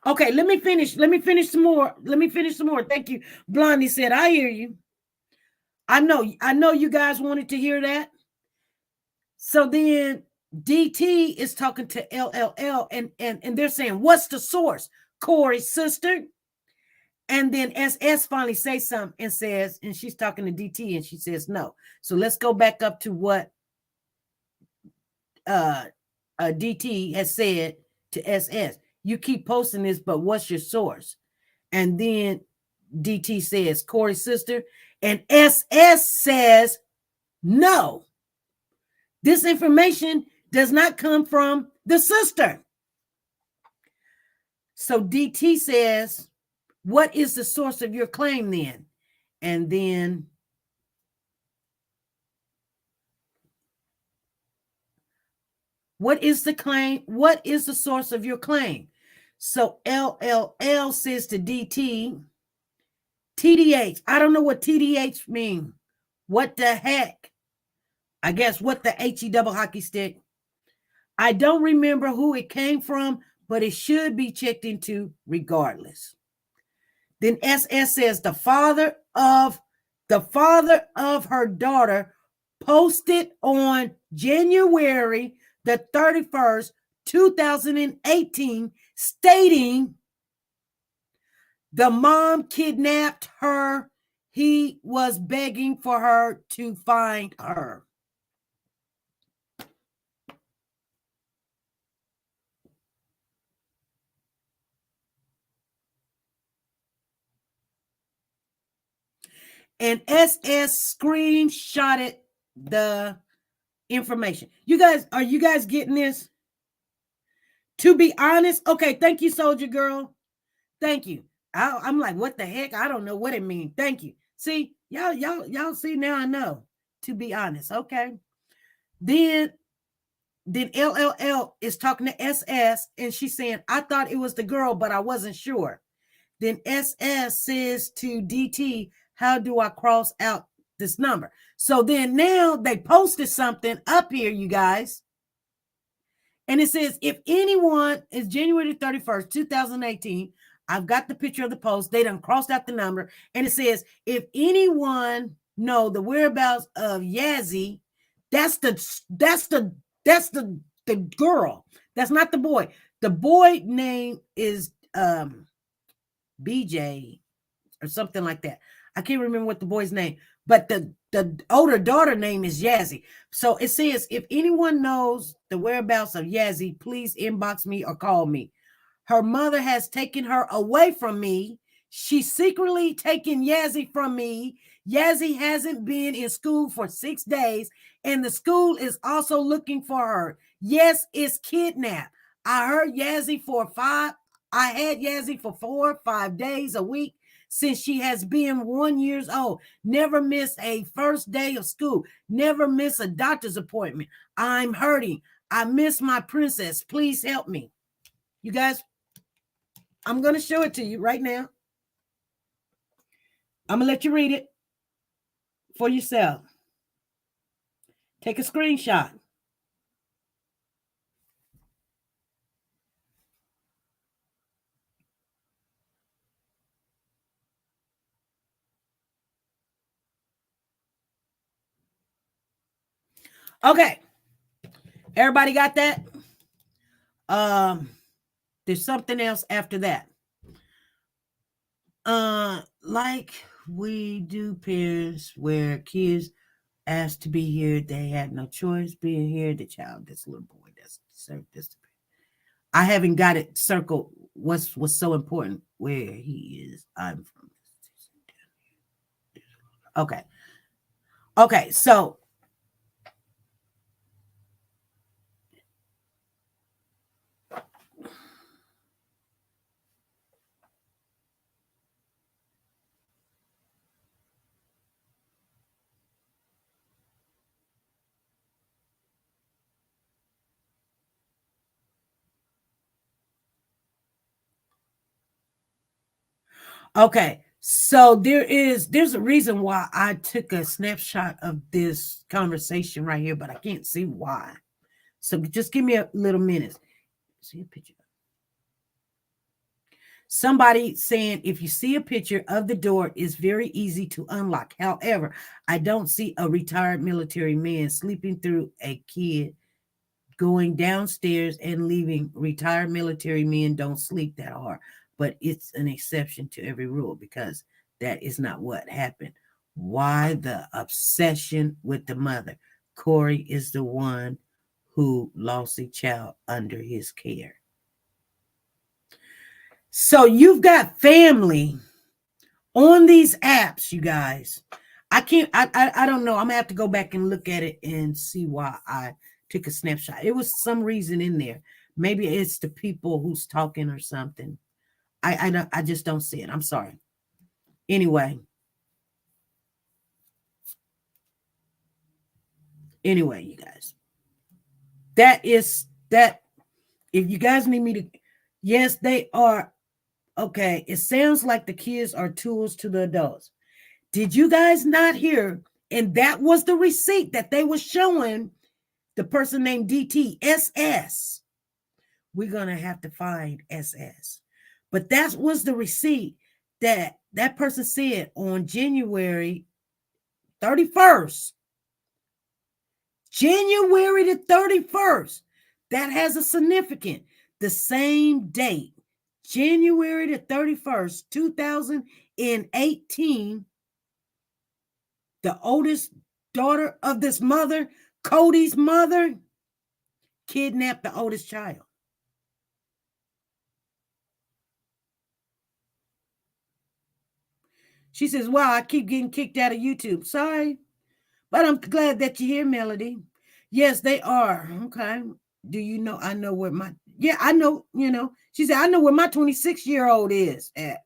okay. Let me finish some more. Thank you. Blondie said, I hear you. I know you guys wanted to hear that. So then DT is talking to LLL and they're saying, what's the source? Corey's sister. And then SS finally says something and says, and she's talking to DT and she says no. So let's go back up to what DT has said to SS. You keep posting this, but what's your source? And then DT says Corey's sister, and SS says no. This information does not come from the sister. So DT says, what is the source of your claim then? And then what is the claim? What is the source of your claim? So LLL says to DT, TDH. I don't know what TDH mean. What the heck? I guess what the HE double hockey stick. I don't remember who it came from, but it should be checked into regardless. Then SS says the father of her daughter posted on January the 31st, 2018, stating the mom kidnapped her. He was begging for her to find her. And SS screenshotted the information. Are you guys getting this? To be honest, okay, thank you, Soldier Girl. Thank you. I'm like, what the heck? I don't know what it means. Thank you. See, y'all see now I know. To be honest, okay. Then LLL is talking to SS and she's saying, I thought it was the girl, but I wasn't sure. Then SS says to DT, how do I cross out this number? So then now they posted something up here, you guys. And it says, if anyone is January 31st, 2018, I've got the picture of the post. They done crossed out the number. And it says, if anyone know the whereabouts of Yazzie, that's the girl. That's not the boy. The boy name is BJ or something like that. I can't remember what the boy's name, but the older daughter name is Yazzie. So it says, if anyone knows the whereabouts of Yazzie, please inbox me or call me. Her mother has taken her away from me. She's secretly taken Yazzie from me. Yazzie hasn't been in school for 6 days, and the school is also looking for her. Yes, it's kidnapped. I had Yazzie for 4 or 5 days a week since she has been 1 year old. Never missed a first day of school. Never miss a doctor's appointment. I'm hurting. I miss my princess. Please help me. You guys, I'm going to show it to you right now. I'm going to let you read it for yourself. Take a screenshot. Okay. Everybody got that? There's something else after that. Like we do parents where kids asked to be here, they had no choice being here. The child, this little boy, that's served this. I haven't got it circled. What's so important where he is. I'm from. Okay, so okay, so there's a reason why I took a snapshot of this conversation right here, but I can't see why. So just give me a little minute. See a picture. Somebody saying, if you see a picture of the door, it's very easy to unlock. However, I don't see a retired military man sleeping through a kid going downstairs and leaving. Retired military men don't sleep that hard, but it's an exception to every rule because that is not what happened. Why the obsession with the mother? Corey is the one who lost a child under his care. So you've got family on these apps, you guys. I don't know. I'm gonna have to go back and look at it and see why I took a snapshot. It was some reason in there. Maybe it's the people who's talking or something. I just don't see it. I'm sorry. Anyway, you guys. That is that. If you guys need me to Yes, they are. Okay, it sounds like the kids are tools to the adults. Did you guys not hear? And that was the receipt that they were showing the person named DTSS. We're going to have to find SS. But that was the receipt that that person said on January 31st. January the 31st. That has a significance. The same date, January the 31st, 2018, the oldest daughter of this mother, Cody's mother, kidnapped the oldest child. She says, wow, I keep getting kicked out of YouTube. Sorry, but I'm glad that you're here, Melody. Yes, they are. Okay. Do you know? I know where my, yeah, I know, she said, I know where my 26-year-old is at.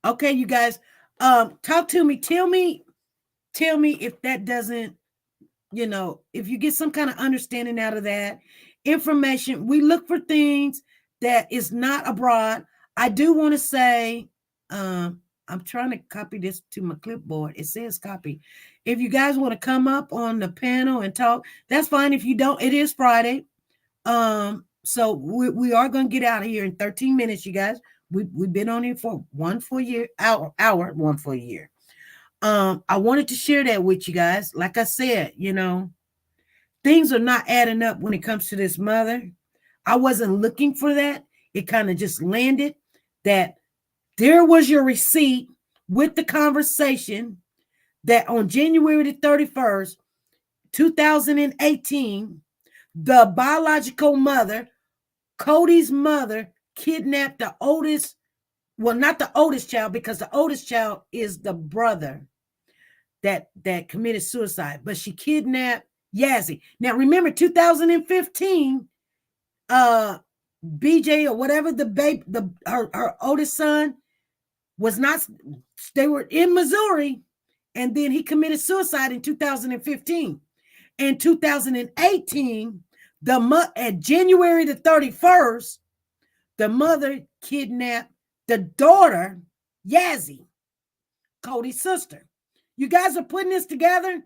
Okay, you guys, talk to me. Tell me if that doesn't, if you get some kind of understanding out of that information. We look for things that is not abroad. I do want to say, I'm trying to copy this to my clipboard. It says copy. If you guys want to come up on the panel and talk, that's fine. If you don't, it is Friday. So we are going to get out of here in 13 minutes, you guys. We've been on here for one full year, one full year. I wanted to share that with you guys. Like I said, things are not adding up when it comes to this mother. I wasn't looking for that. It kind of just landed that there was your receipt with the conversation that on January the 31st, 2018, the biological mother, Cody's mother, kidnapped the oldest, well, not the oldest child, because the oldest child is the brother that committed suicide, but she kidnapped Yazzie. Now remember, 2015, BJ or whatever, the baby, her oldest son was not, they were in Missouri, and then he committed suicide in 2015. In 2018, at January the 31st, the mother kidnapped the daughter, Yazzie, Cody's sister. You guys are putting this together?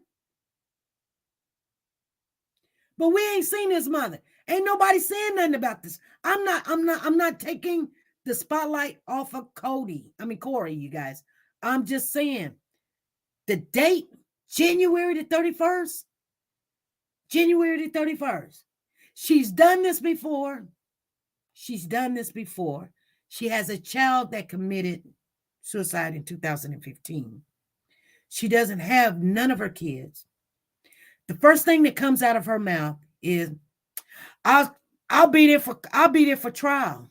But we ain't seen his mother. Ain't nobody saying nothing about this. I'm not taking the spotlight off of Corey, you guys. I'm just saying the date, January the 31st. January the 31st. She's done this before. She has a child that committed suicide in 2015. She doesn't have none of her kids. The first thing that comes out of her mouth is, I'll be there for trial.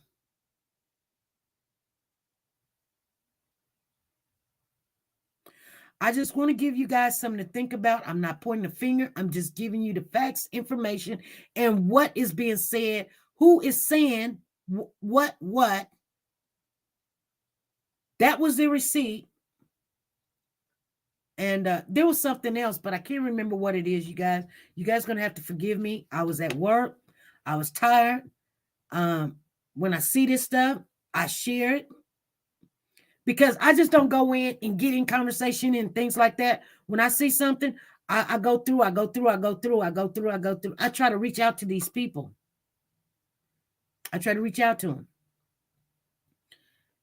I just want to give you guys something to think about. I'm not pointing a finger. I'm just giving you the facts, information, and what is being said. Who is saying what? That was the receipt. And there was something else, but I can't remember what it is, you guys. You guys going to have to forgive me. I was at work. I was tired. When I see this stuff, I share it. Because I just don't go in and get in conversation and things like that. When I see something, I go through. I try to reach out to these people. I try to reach out to them.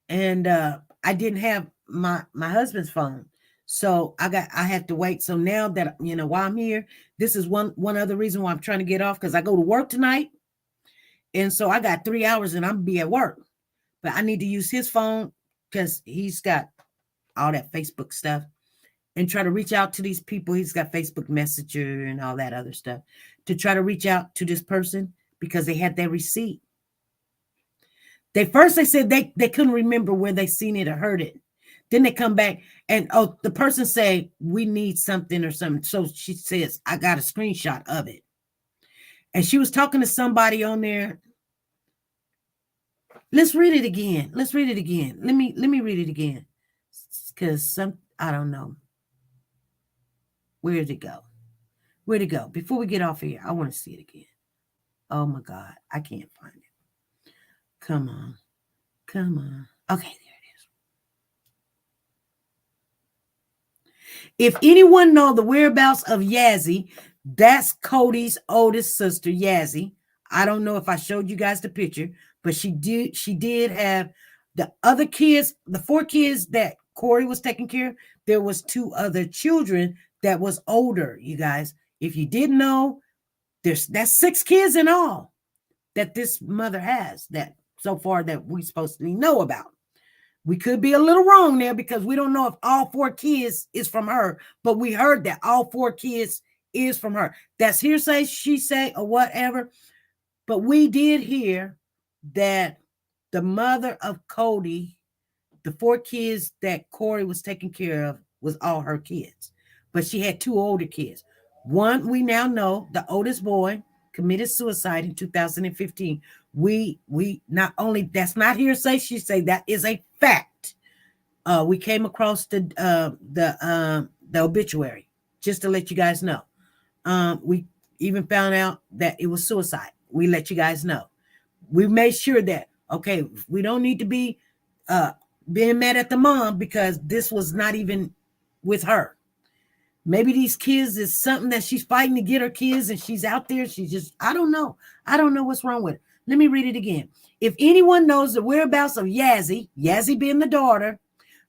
And I didn't have my husband's phone. So I had to wait. So now that, while I'm here, this is one other reason why I'm trying to get off, because I go to work tonight. And so I got 3 hours and I'm be at work. But I need to use his phone because he's got all that Facebook stuff, and try to reach out to these people. He's got Facebook Messenger and all that other stuff to try to reach out to this person because they had their receipt. They said they couldn't remember where they seen it or heard it. Then they come back and, the person say, we need something or something. So she says, I got a screenshot of it. And she was talking to somebody on there. Let's read it again. Let me read it again. Because I don't know. Where'd it go? Before we get off here, I want to see it again. Oh my God, I can't find it. Come on. Okay, there it is. If anyone know the whereabouts of Yazzie, that's Cody's oldest sister, Yazzie. I don't know if I showed you guys the picture, but she did have the other kids, the 4 kids that Corey was taking care of. There was 2 other children that was older, you guys. If you didn't know, that's 6 kids in all that this mother has, that so far that we supposed to know about. We could be a little wrong there because we don't know if all 4 kids is from her, but we heard that all 4 kids is from her. That's hearsay, she say, or whatever. But we did hear that the mother of Cody, the 4 kids that Corey was taking care of, was all her kids. But she had 2 older kids. One, we now know, the oldest boy committed suicide in 2015. We not only, that's not hearsay, she say that is a fact. We came across the obituary, just to let you guys know. We even found out that it was suicide. We let you guys know. We made sure that, okay, we don't need to be being mad at the mom because this was not even with her. Maybe these kids is something that she's fighting to get her kids, and she's out there. She just, I don't know what's wrong with it. Let me read it again. If anyone knows the whereabouts of Yazzie being the daughter,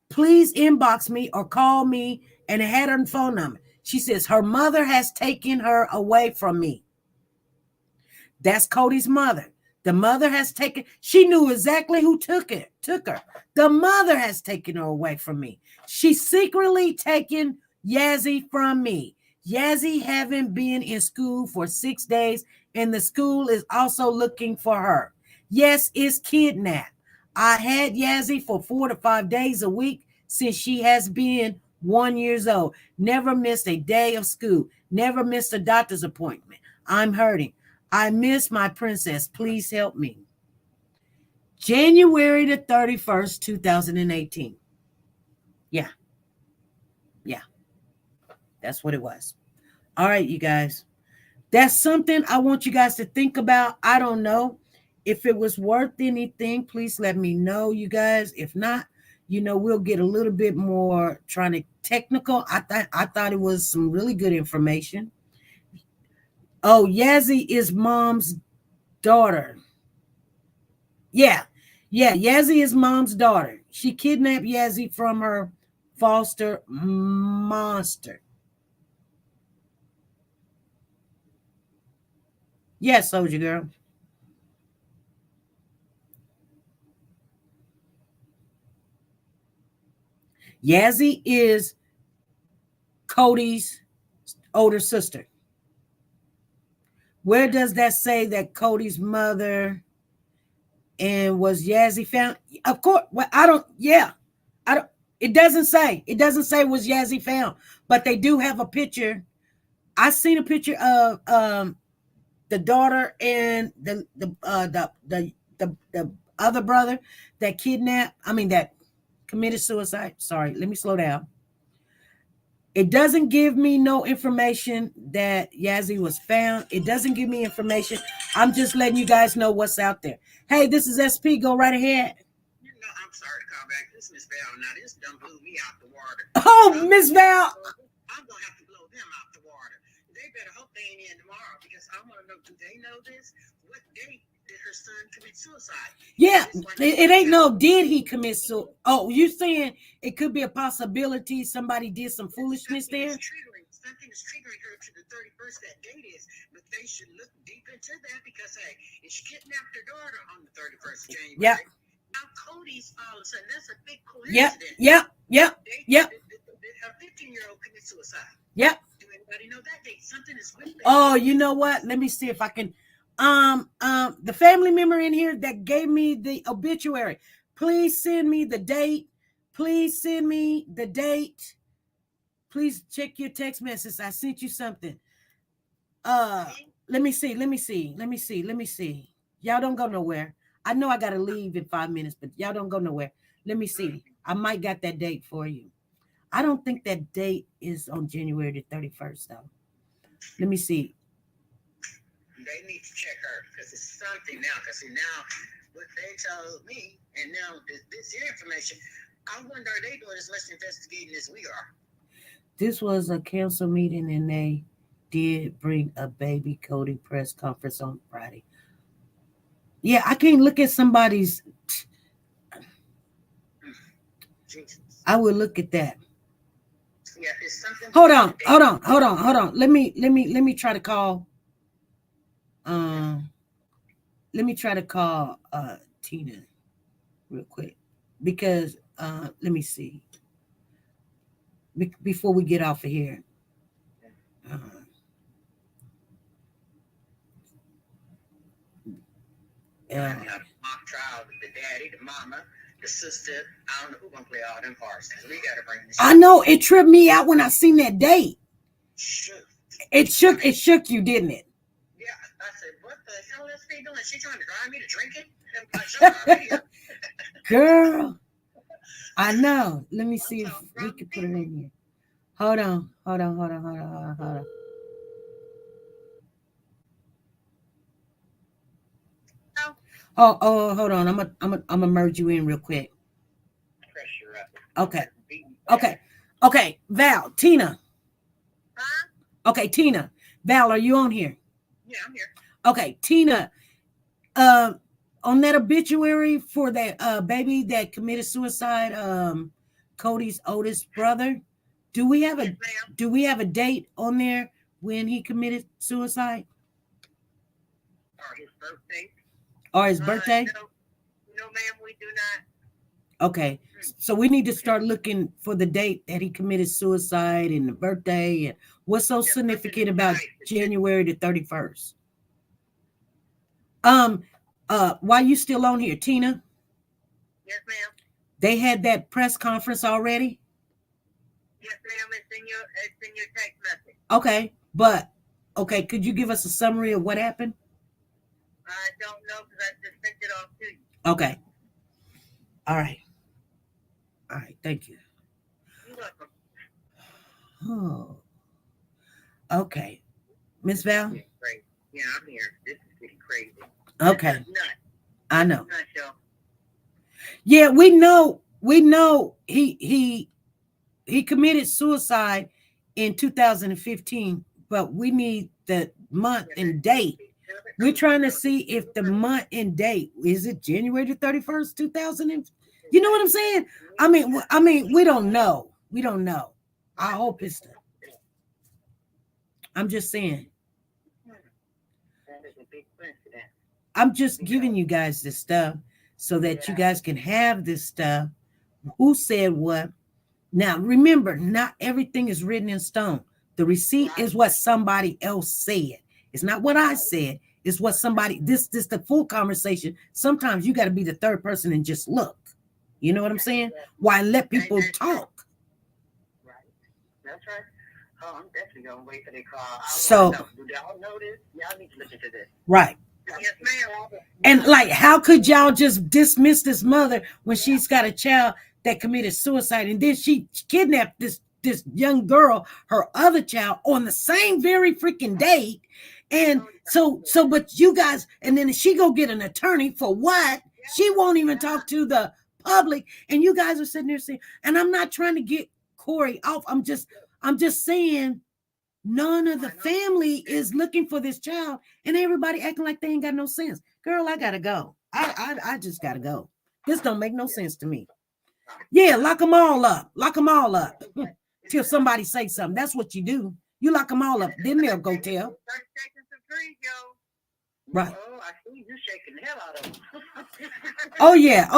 please inbox me or call me, and it had her phone number. She says her mother has taken her away from me. That's Cody's mother. The mother has taken, she knew exactly who took her. The mother has taken her away from me. She's secretly taken Yazzie from me. Yazzie haven't been in school for 6 days, and the school is also looking for her. Yes, it's kidnapped. I had Yazzie for 4 to 5 days a week since she has been 1 year old. Never missed a day of school. Never missed a doctor's appointment. I'm hurting. I miss my princess. Please help me. January the 31st, 2018. Yeah. That's what it was. All right, you guys. That's something I want you guys to think about. I don't know if it was worth anything. Please let me know, you guys. If not, we'll get a little bit more trying to technical. I thought it was some really good information. Oh, Yazzie is mom's daughter. Yeah, Yazzie is mom's daughter. She kidnapped Yazzie from her foster monster. Yes, soldier girl. Yazzie is Cody's older sister. Where does that say that Cody's mother and was Yazzie found? Of course. Well, I don't. It doesn't say. It doesn't say was Yazzie found, but they do have a picture. I seen a picture of the daughter and the other brother that kidnapped. That committed suicide. Sorry, let me slow down. It doesn't give me no information that Yazzie was found. It doesn't give me information. I'm just letting you guys know what's out there. Hey, this is SP. Go right ahead. I'm sorry to call back. This is Miss Val. Now, this done blew me out the water. Oh, Miss Val. I'm going to have to blow them out the water. They better hope they ain't in tomorrow because I want to know, do they know this? What date did her son commit suicide? Yeah, it ain't no did he commit suicide. Oh, you saying it could be a possibility somebody did some foolishness there? Something is triggering her to the 31st, that date is, but they should look deep into that because, hey, she kidnapped her daughter on the 31st of January. Yep. Now Cody's all of a sudden, that's a big coincidence. Yep. Her 15-year-old commit suicide. Yep. Do anybody know that date? Something is with that. Oh, you know what? Let me see if I can. The family member in here that gave me the obituary, please send me the date. Please send me the date. Please check your text message. I sent you something. Let me see. Y'all don't go nowhere. I know I gotta leave in 5 minutes, but y'all don't go nowhere. Let me see. I might got that date for you. I don't think that date is on January the 31st, though. Let me see. They need to check her because it's something now. Because now, what they told me, and now this information, I wonder are they doing as much investigating as we are? This was a council meeting, and they did bring a baby Cody press conference on Friday. Yeah, I can't look at somebody's. Jesus. I will look at that. Yeah, it's something. Hold on. Let me try to call. Let me try to call Tina real quick because let me see before we get off of here. Mock trial with the daddy, the mama, the sister. I don't know who's gonna play all them parts because we gotta bring this. I know it tripped me out when I seen that date. Shook. It shook you, didn't it? Yeah, I said, what the hell is she doing? She trying to drive me to drinking? Girl, I know. Let me see if we can put it in here. Hold on. Oh, hold on. I'm gonna merge you in real quick. Okay. Val, Tina. Huh? Okay, Tina. Val, are you on here? Yeah, I'm here. Okay, Tina. On that obituary for that baby that committed suicide, Cody's oldest brother, do we have a date on there when he committed suicide? Or his birthday? No, ma'am, we do not. Okay, so we need to start looking for the date that he committed suicide and the birthday. And what's so significant about January the 31st? Why you still on here, Tina? Yes, ma'am. They had that press conference already? Yes, ma'am. It's in your text message. Okay, could you give us a summary of what happened? I don't know because I just sent it off to you. Okay. All right, thank you. You're welcome. Oh. Okay. Miss Val? Yeah, I'm here. This is getting crazy. Okay. I know. Nuts, y'all. Yeah, we know he committed suicide in 2015, but we need the month and date. We're trying to see if the month and date is it January the 31st, 2000. You know what I'm saying? I mean, we don't know. We don't know. I hope it's the. I'm just saying. I'm just giving you guys this stuff so that you guys can have this stuff. Who said what? Now, remember, not everything is written in stone. The receipt is what somebody else said. It's not what I said. It's what somebody, this the full conversation. Sometimes you got to be the third person and just look. You know what I'm saying? Why let people talk? Right. That's right. Oh, I'm definitely going to wait for their call. So, do y'all know this? Y'all need to listen to this. Right. Yes, ma'am. And like, how could y'all just dismiss this mother when she's got a child that committed suicide and then she kidnapped this young girl, her other child, on the same very freaking date? And so, but you guys, and then she go get an attorney for what? She won't even talk to the public. And you guys are sitting there saying, and I'm not trying to get Corey off. I'm just saying, none of the family is looking for this child, and everybody acting like they ain't got no sense. Girl, I gotta go. I just gotta go. This don't make no sense to me. Yeah, lock them all up. Lock them all up till somebody say something. That's what you do. You lock them all up. Then they'll go tell. Right. Oh, I see you shaking the hell out of them. Oh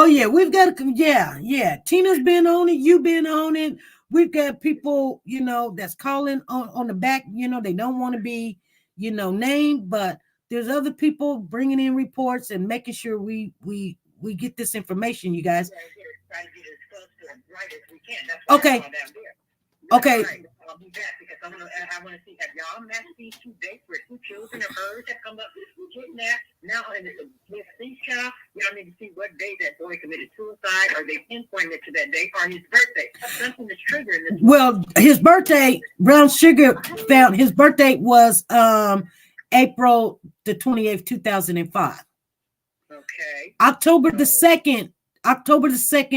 yeah. We've got to. Yeah. Tina's been on it. You've been on it. We've got people, that's calling on the back. They don't want to be, named, but there's other people bringing in reports and making sure we get this information, you guys. Trying to get as close to as right as we can. That's Okay. Okay. I'll be back because I want to see, have y'all matched these two dates where two children of hers have come up kidnapped? Now, and it's a deceased child. Y'all need to see what day that boy committed suicide, or they pinpointed to that day, or his birthday. Something that's triggering this. Well, his birthday, Brown Sugar found his birthday was April the 28th, 2005. Okay. October the 2nd,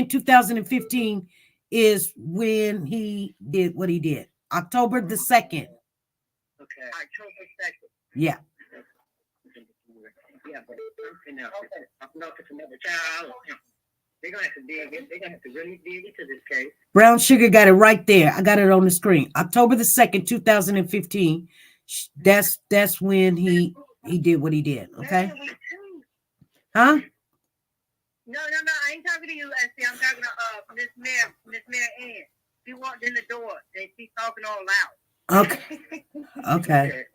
2015 is when he did what he did. October the 2nd. Okay. October 2nd. Yeah. Yeah, but I'm not another child. They're gonna have to dig it. They're gonna have to really dig into this case. Brown Sugar got it right there. I got it on the screen. October the 2nd, 2015. That's when he did what he did. Okay. Huh? No, I ain't talking to you, Leslie. I'm talking to Miss Mary Ann. She walked in the door and she's talking all loud. Okay. Okay.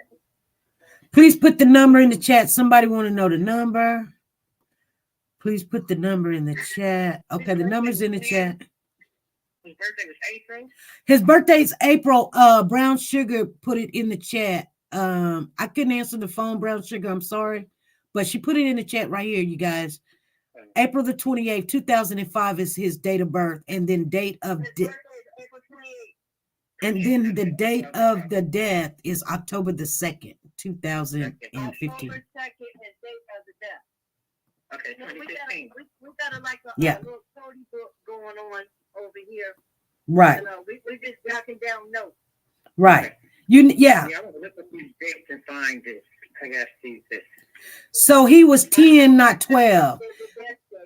Please put the number in the chat. Somebody want to know the number? Please put the number in the chat. Okay, the number's in the chat. His birthday was April. His birthday's April. Brown Sugar put it in the chat. I couldn't answer the phone, Brown Sugar. I'm sorry. But she put it in the chat right here, you guys. April the 28th, 2005 is his date of birth, and then date of death. And then the date of the death is October the 2nd, 2015. October 2nd is date of the death. Okay, 2015. We got like a little Cody book going on over here. Right. We just jotting down notes. Right. Yeah, I want to look at these dates and find this. I got to see this. So he was 10, not 12.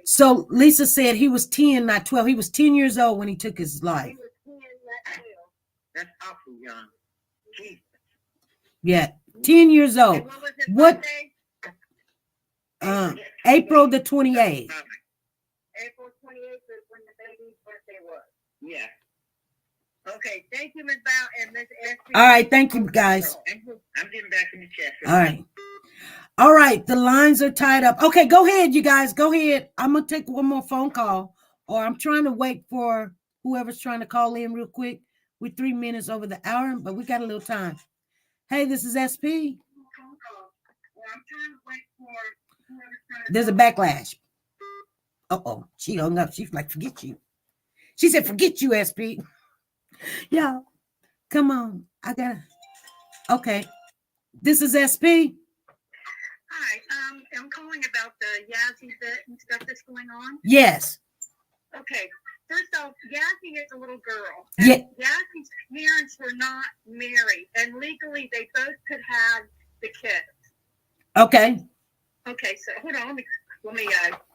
So Lisa said he was 10, not 12. He was 10 years old when he took his life. He was 10, not 12. That's awful young. Jesus. Yeah, 10 years old. And what was his birthday? April the 28th. April 28th is when the baby's birthday was. Yeah. Okay, thank you, Ms. Bow and Ms. S. All right, thank you, guys. I'm getting back in the chat. All right. All right, the lines are tied up. Okay, go ahead, you guys. Go ahead. I'm going to take one more phone call, or I'm trying to wait for whoever's trying to call in real quick. We're 3 minutes over the hour, but we got a little time. Hey, this is SP. There's a backlash. Uh-oh, she hung up. She's like, forget you. She said, forget you, SP. Yeah, come on. I got to. Okay. This is SP. Hi, I'm calling about the Yazzie bit and stuff that's going on. Yes. Okay, first off, Yazzie is a little girl. Yeah. Yazzie's parents were not married, and legally they both could have the kids. Okay. Okay, so hold on, let me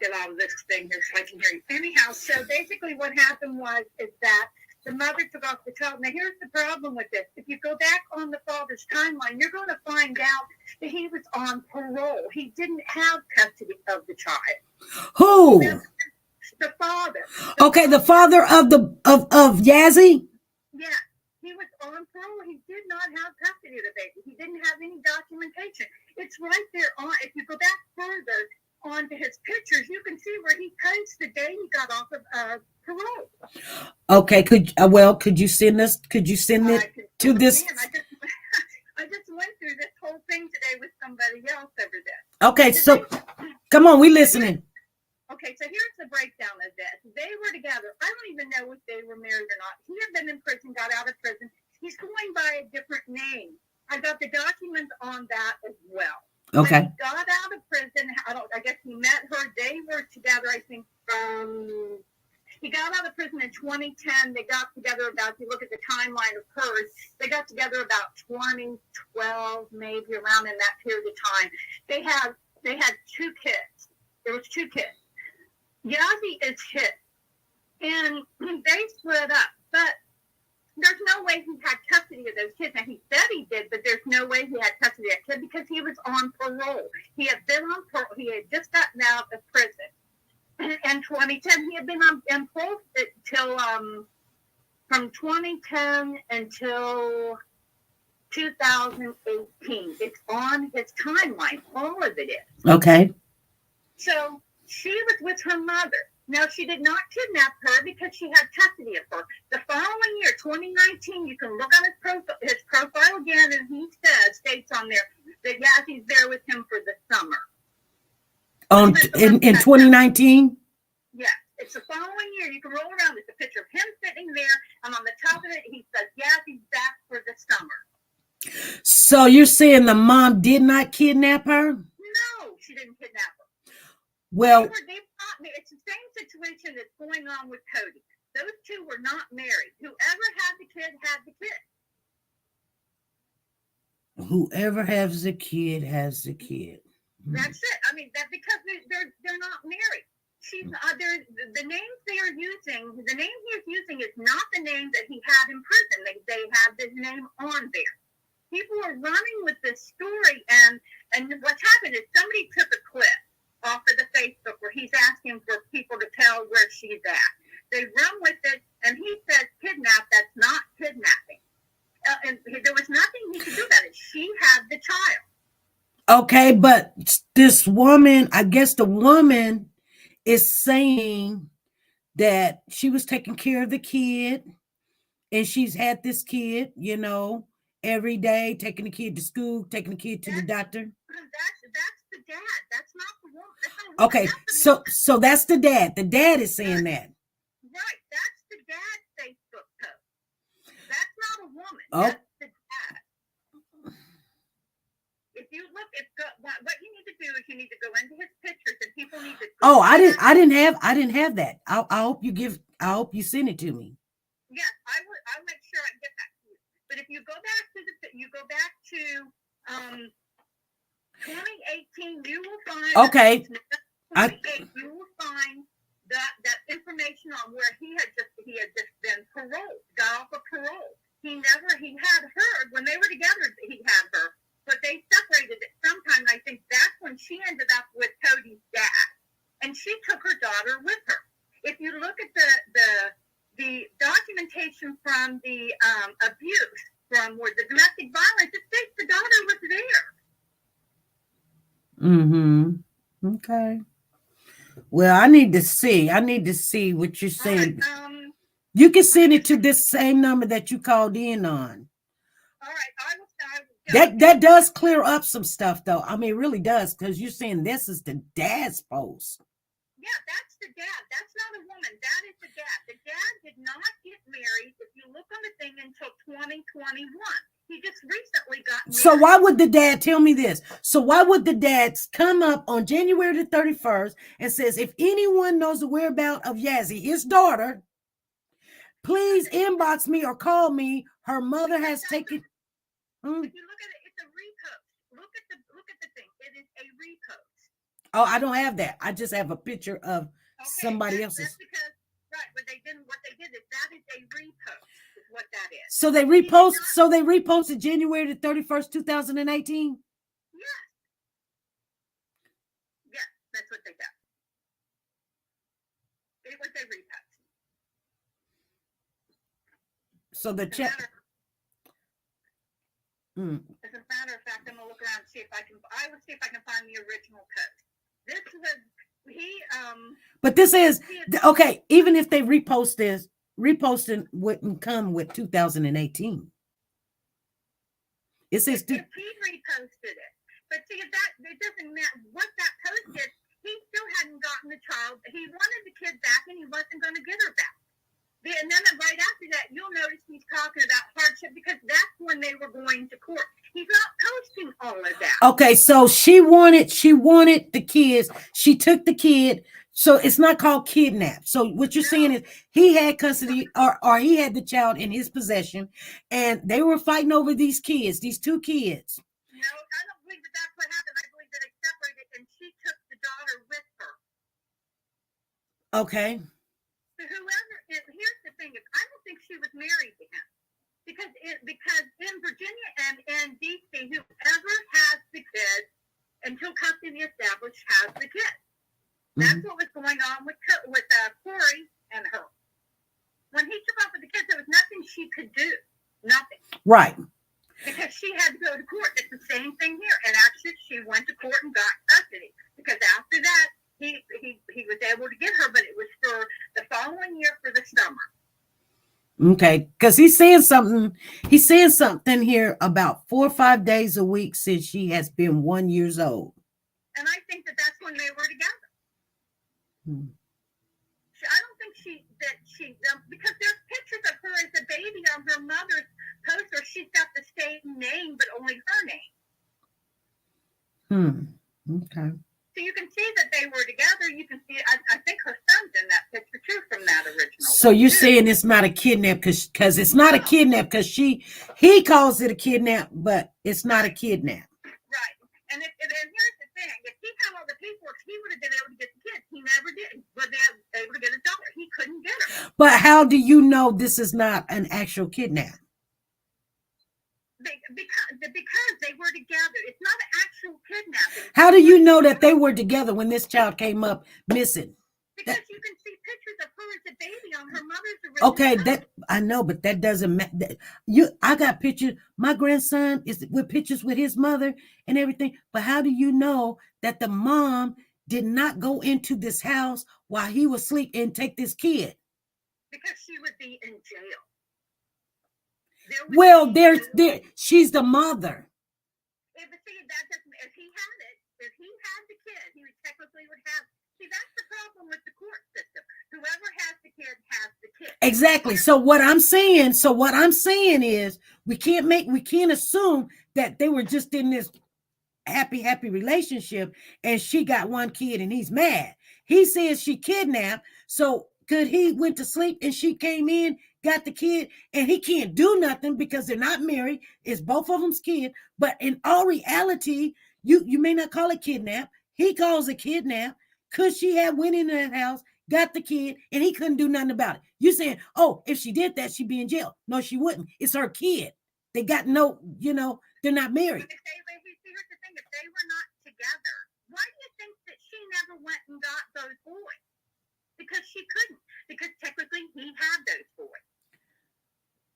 get out of this thing here so I can hear you. Anyhow, so basically what happened is that the mother took off the child. Now, here's the problem with this. If you go back on the father's timeline, you're going to find out that he was on parole. He didn't have custody of the child. Who? The father. Okay, the father of Yazzie? Yeah, he was on parole. He did not have custody of the baby. He didn't have any documentation. It's right there on. If you go back further onto his pictures, you can see where he posts the day he got off of parole. Okay, could you send it to this? I just went through this whole thing today with somebody else over this. Okay, so come on, we listening. Okay, so here's the breakdown of this. They were together. I don't even know if they were married or not. He had been in prison, got out of prison. He's going by a different name. I got the documents on that as well. Okay. When he got out of prison, I guess he met her. They were together, I think, he got out of prison in 2010. They got together about, if you look at the timeline of hers, they got together about 2012, maybe around in that period of time. They had 2 kids. There was 2 kids. Yazzie is his. And they split up. But there's no way he had custody of those kids. Now, he said he did, but there's no way he had custody of that kid because he was on parole. He had been on parole. He had just gotten out of prison. In 2010, he had been on parole till from 2010 until 2018. It's on his timeline. All of it is. Okay. So she was with her mother. Now, she did not kidnap her because she had custody of her. The following year, 2019, you can look on his profile again, and he states on there that Yazzie's there with him for the summer. In 2019? Yeah. It's the following year. You can roll around. It's a picture of him sitting there, and on the top of it, he says, Yazzie's back for the summer. So you're saying the mom did not kidnap her? No, she didn't kidnap her. Well, It's the same situation that's going on with Cody. Those two were not married. Whoever had the kid had the kid. whoever has the kid has the kid. That's it. I mean, that because they're not married. She's the names they are using. The name he is using is not the name that he had in prison. They have this name on there. People are running with this story, and what's happened is somebody took a clip off of the Facebook where he's asking for people to tell where she's at. They run with it, and he says kidnap. That's not kidnapping. And there was nothing he could do about it. She had the child. Okay, but this woman, I guess the woman is saying that she was taking care of the kid, and she's had this kid, every day, taking the kid to school, taking the kid to the doctor. That's the dad. That's not the woman. That's not a woman. Okay, That's so that's the dad. The dad is saying that. Right, that's the dad's Facebook post. That's not a woman. Oh. That's the dad. If you look at what you need to do is you need to go into his pictures, and people need to. Oh, I didn't have that. I hope you send it to me. Yes, I'll make sure I get that to you. But if you go back to 2018, you will find. Okay. 2018, you will find that information on where he had just been paroled, got off of parole. He had her when they were together. He had her, but they separated at some time. I think that's when she ended up with Cody's dad, and she took her daughter with her. If you look at the documentation from the abuse, from where the domestic violence, it states the daughter was there. Mm-hmm. Okay. Well, I need to see what you're saying. Right, you can send it to this same number that you called in on. All right, I will. That does clear up some stuff, though. I mean, it really does, because you're saying this is the dad's post. Yeah, that's the dad. That's not a woman. That is the dad. The dad did not get married, if you look on the thing, until 2021. He just recently got married. So why would the dad tell me this? So why would the dad come up on January the 31st and says, if anyone knows the whereabouts of Yazzie, his daughter, please inbox me or call me. Her mother has taken. If you look at it, it's a repost. Look at the thing. It is a repost. Oh, I don't have that. I just have a picture of somebody else's. That's because, right, what they did is that is a repost, is what that is. So they reposted January the 31st, 2018? Yes, that's what they did. It was a repost. So the check. As a matter of fact, I'm gonna look around and see if I can find the original post. This was But this is okay. Even if they repost this, reposting wouldn't come with 2018. It says he reposted it, but see, that it doesn't matter what that post is. He still hadn't gotten the child. He wanted the kid back, and he wasn't going to get her back. And then right after that, you'll notice he's talking about hardship, because that's when they were going to court. He's not posting all of that. Okay, so she wanted the kids. She took the kid. So it's not called kidnap. So what you're saying is he had custody, or he had the child in his possession, and they were fighting over these kids, these two kids. No, I don't believe that that's what happened. I believe that they separated, and she took the daughter with her. Okay. So here's the thing: is I don't think she was married to him, because in Virginia and in DC, whoever has the kid until custody established has the kid. That's what was going on with Corey and her. When he took off with the kids, there was nothing she could do. Nothing. Right. Because she had to go to court. It's the same thing here. And actually, she went to court and got custody. Because after that, he was able to get her, but it was for the following year for the summer. Okay, because he's saying something here about 4 or 5 days a week since she has been 1 year old. And I think that that's when they were together. I don't think because there's pictures of her as a baby on her mother's poster, she's got the same name, but only her name. Okay. So you can see that they were together. You can see, I think her son's in that picture too from that original. So you're saying it's not a kidnap because it's not a kidnap because he calls it a kidnap, but it's not a kidnap. Right. And here's the thing: if he had all the paperwork, he would have been able to get the kids. He never did. But they were able to get his daughter. He couldn't get her. But how do you know this is not an actual kidnap? Because they were together. It's not an actual kidnapping. How do you know that they were together when this child came up missing? Because you can see pictures of her as a baby on her mother's original. Okay, that I know, but that doesn't matter. I got pictures. My grandson is with pictures with his mother and everything. But how do you know that the mom did not go into this house while he was asleep and take this kid? Because she would be in jail. Well, she's the mother. If he had the kid, he technically would have. See, that's the problem with the court system. Whoever has the kid has the kid. Exactly. So what I'm saying is we can't assume that they were just in this happy relationship and she got one kid and he's mad. He says she kidnapped. So could he went to sleep and she came in, got the kid, and he can't do nothing because they're not married. It's both of them's kid. But in all reality, you may not call it kidnap. He calls it kidnap. Could she have went into that house, got the kid, and he couldn't do nothing about it? You saying, oh, if she did that, she'd be in jail. No, she wouldn't. It's her kid. They got no, they're not married. But here's the thing, if they were not together, why do you think that she never went and got those boys? Because she couldn't. Because technically he had those boys.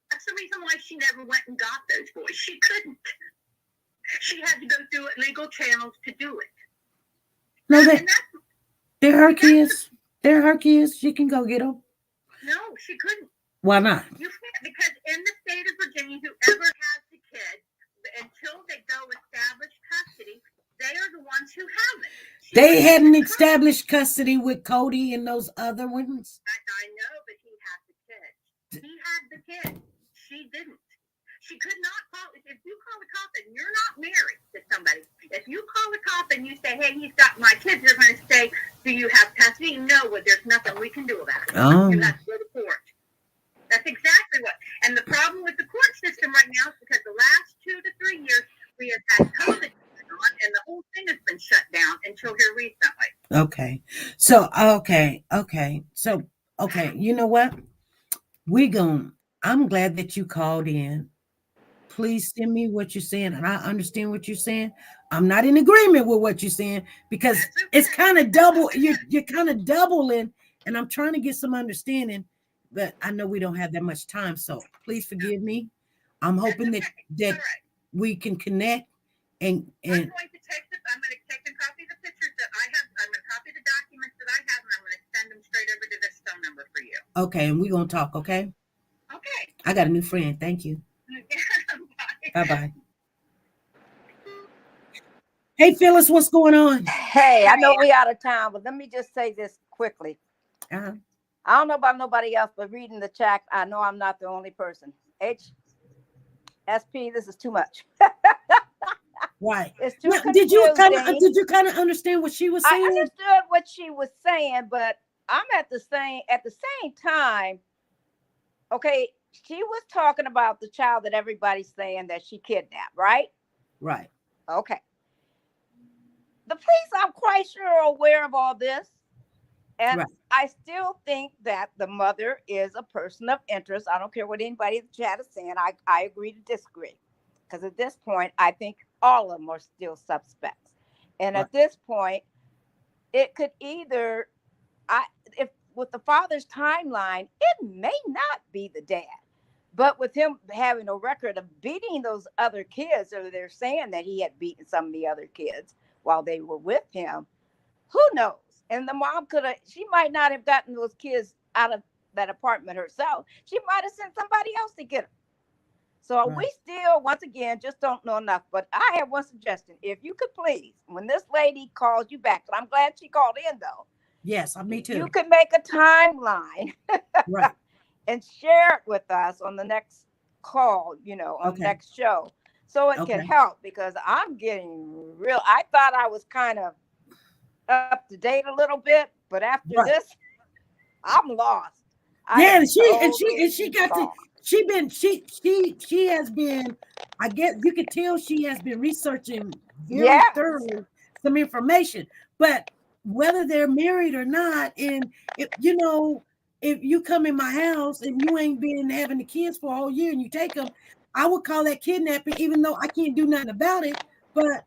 That's the reason why she never went and got those boys. She couldn't. She had to go through legal channels to do it. No, they're her kids. They're her kids. She can go get them. No, she couldn't. Why not? You can't, because in the state of Virginia, whoever has the kid, until they go establish custody, they are the ones who have it. They hadn't established custody with Cody and those other ones. I know, but he had the kid. He had the kid. She didn't. She could not call. If you call the cop and you're not married to somebody, if you call the cop and you say, hey, he's got my kids, they're going to say, do you have custody? No, well, there's nothing we can do about it. Oh. You have to go to court. That's exactly what. And the problem with the court system right now is because the last 2 to 3 years, we have had COVID on, and the whole thing has been shut down until here recently. Okay. So, you know what? I'm glad that you called in. Please send me what you're saying, and I understand what you're saying. I'm not in agreement with what you're saying because it's kind of double. You're kind of doubling, and I'm trying to get some understanding, but I know we don't have that much time. So please forgive me. I'm hoping that we can connect. And I'm going to take and copy the pictures that I have. I'm going to copy the documents that I have, and I'm going to send them straight over to this phone number for you. Okay, and we're going to talk. Okay. Okay. I got a new friend. Thank you. Bye-bye. Hey, Phyllis, what's going on? Hey, I know we out of time, but let me just say this quickly. Uh-huh. I don't know about nobody else, but reading the chat, I know I'm not the only person. SP, this is too much. Right. It's too now, did you kind of understand what she was saying? I understood what she was saying, but I'm at the same time. Okay, she was talking about the child that everybody's saying that she kidnapped, right? Right. Okay. The police, I'm quite sure, are aware of all this. And I still think that the mother is a person of interest. I don't care what anybody in the chat is saying. I agree to disagree. Because at this point, I think all of them are still suspects. And at this point, it could either, if with the father's timeline, it may not be the dad. But with him having a record of beating those other kids, or they're saying that he had beaten some of the other kids while they were with him, who knows? And the mom she might not have gotten those kids out of that apartment herself. She might have sent somebody else to get them. So we still, once again, just don't know enough. But I have one suggestion. If you could please, when this lady calls you back, and I'm glad she called in though. Yes, me too. You could make a timeline right. and share it with us on the next call, on the next show, so it can Okay. help, because I'm getting real. I thought I was kind of up to date a little bit, but after Right. this, I'm lost. I Yeah, am and she got to lost. she has been, I guess you could tell she has been researching very Yes. thoroughly some information. But whether they're married or not, and if if you come in my house and you ain't been having the kids for a whole year and you take them, I would call that kidnapping, even though I can't do nothing about it. But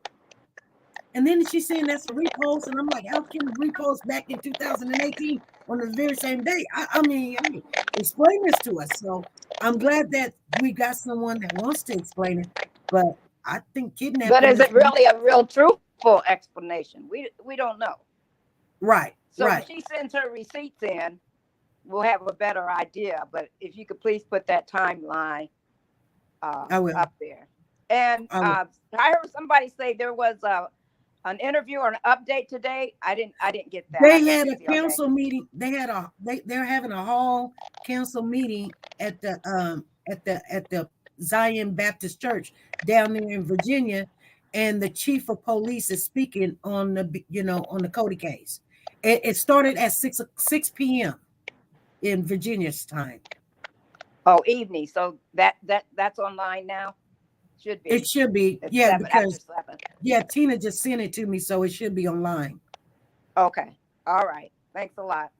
and then she's saying that's a repost, and I'm like, how can you repost back in 2018 on the very same day? I mean, explain this to us. So I'm glad that we got someone that wants to explain it. But I think But kidnapping is is it really a real truthful explanation? We don't know. right, So when right. she sends her receipts in, we'll have a better idea. But if you could please put that timeline I will. up there. And I will. I heard somebody say there was an interview or an update today. I didn't get that. They had a council meeting. They're having a hall council meeting at the Zion Baptist Church down there in Virginia, and the chief of police is speaking on the Cody case. It started at 6 p.m. in Virginia's time. Oh, evening. So that's online now. Should be. It should be, It's yeah, 7, because after 7. yeah, Tina just sent it to me, so it should be online. Okay. All right. Thanks a lot.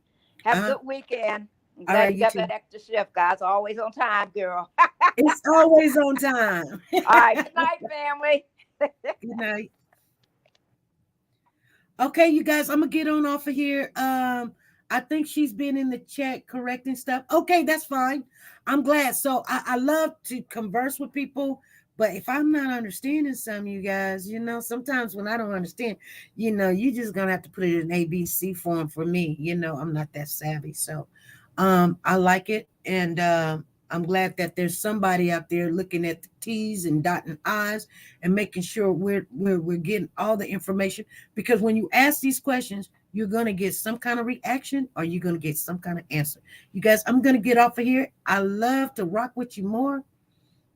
Have a good weekend. I'm glad right, you you got too. that extra shift, guys. Always on time, girl. It's always on time. All right. Good night, family. Good night. Okay, you guys, I'm gonna get on off of here. I think she's been in the chat correcting stuff. Okay, that's fine. I'm glad. So I love to converse with people, but if I'm not understanding some, you guys, sometimes when I don't understand, you're just gonna have to put it in ABC form for me. I'm not that savvy. So I like it, and I'm glad that there's somebody out there looking at the T's and dotting I's and making sure we're getting all the information. Because when you ask these questions, you're gonna get some kind of reaction, or you're gonna get some kind of answer. You guys, I'm gonna get off of here. I love to rock with you more,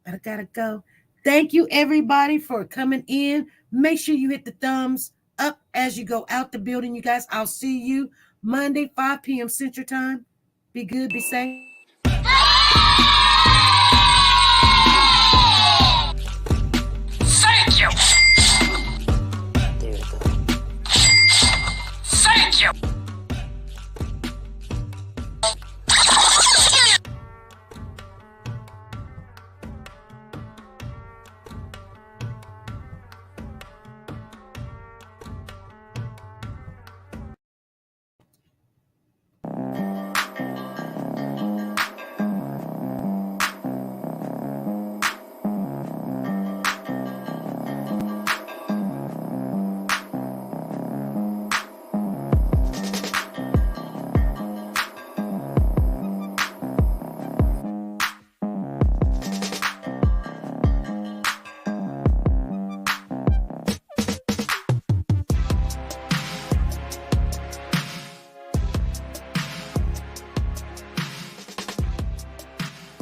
but I gotta go. Thank you, everybody, for coming in. Make sure you hit the thumbs up as you go out the building, you guys. I'll see you Monday, 5 p.m. Central Time. Be good, be safe.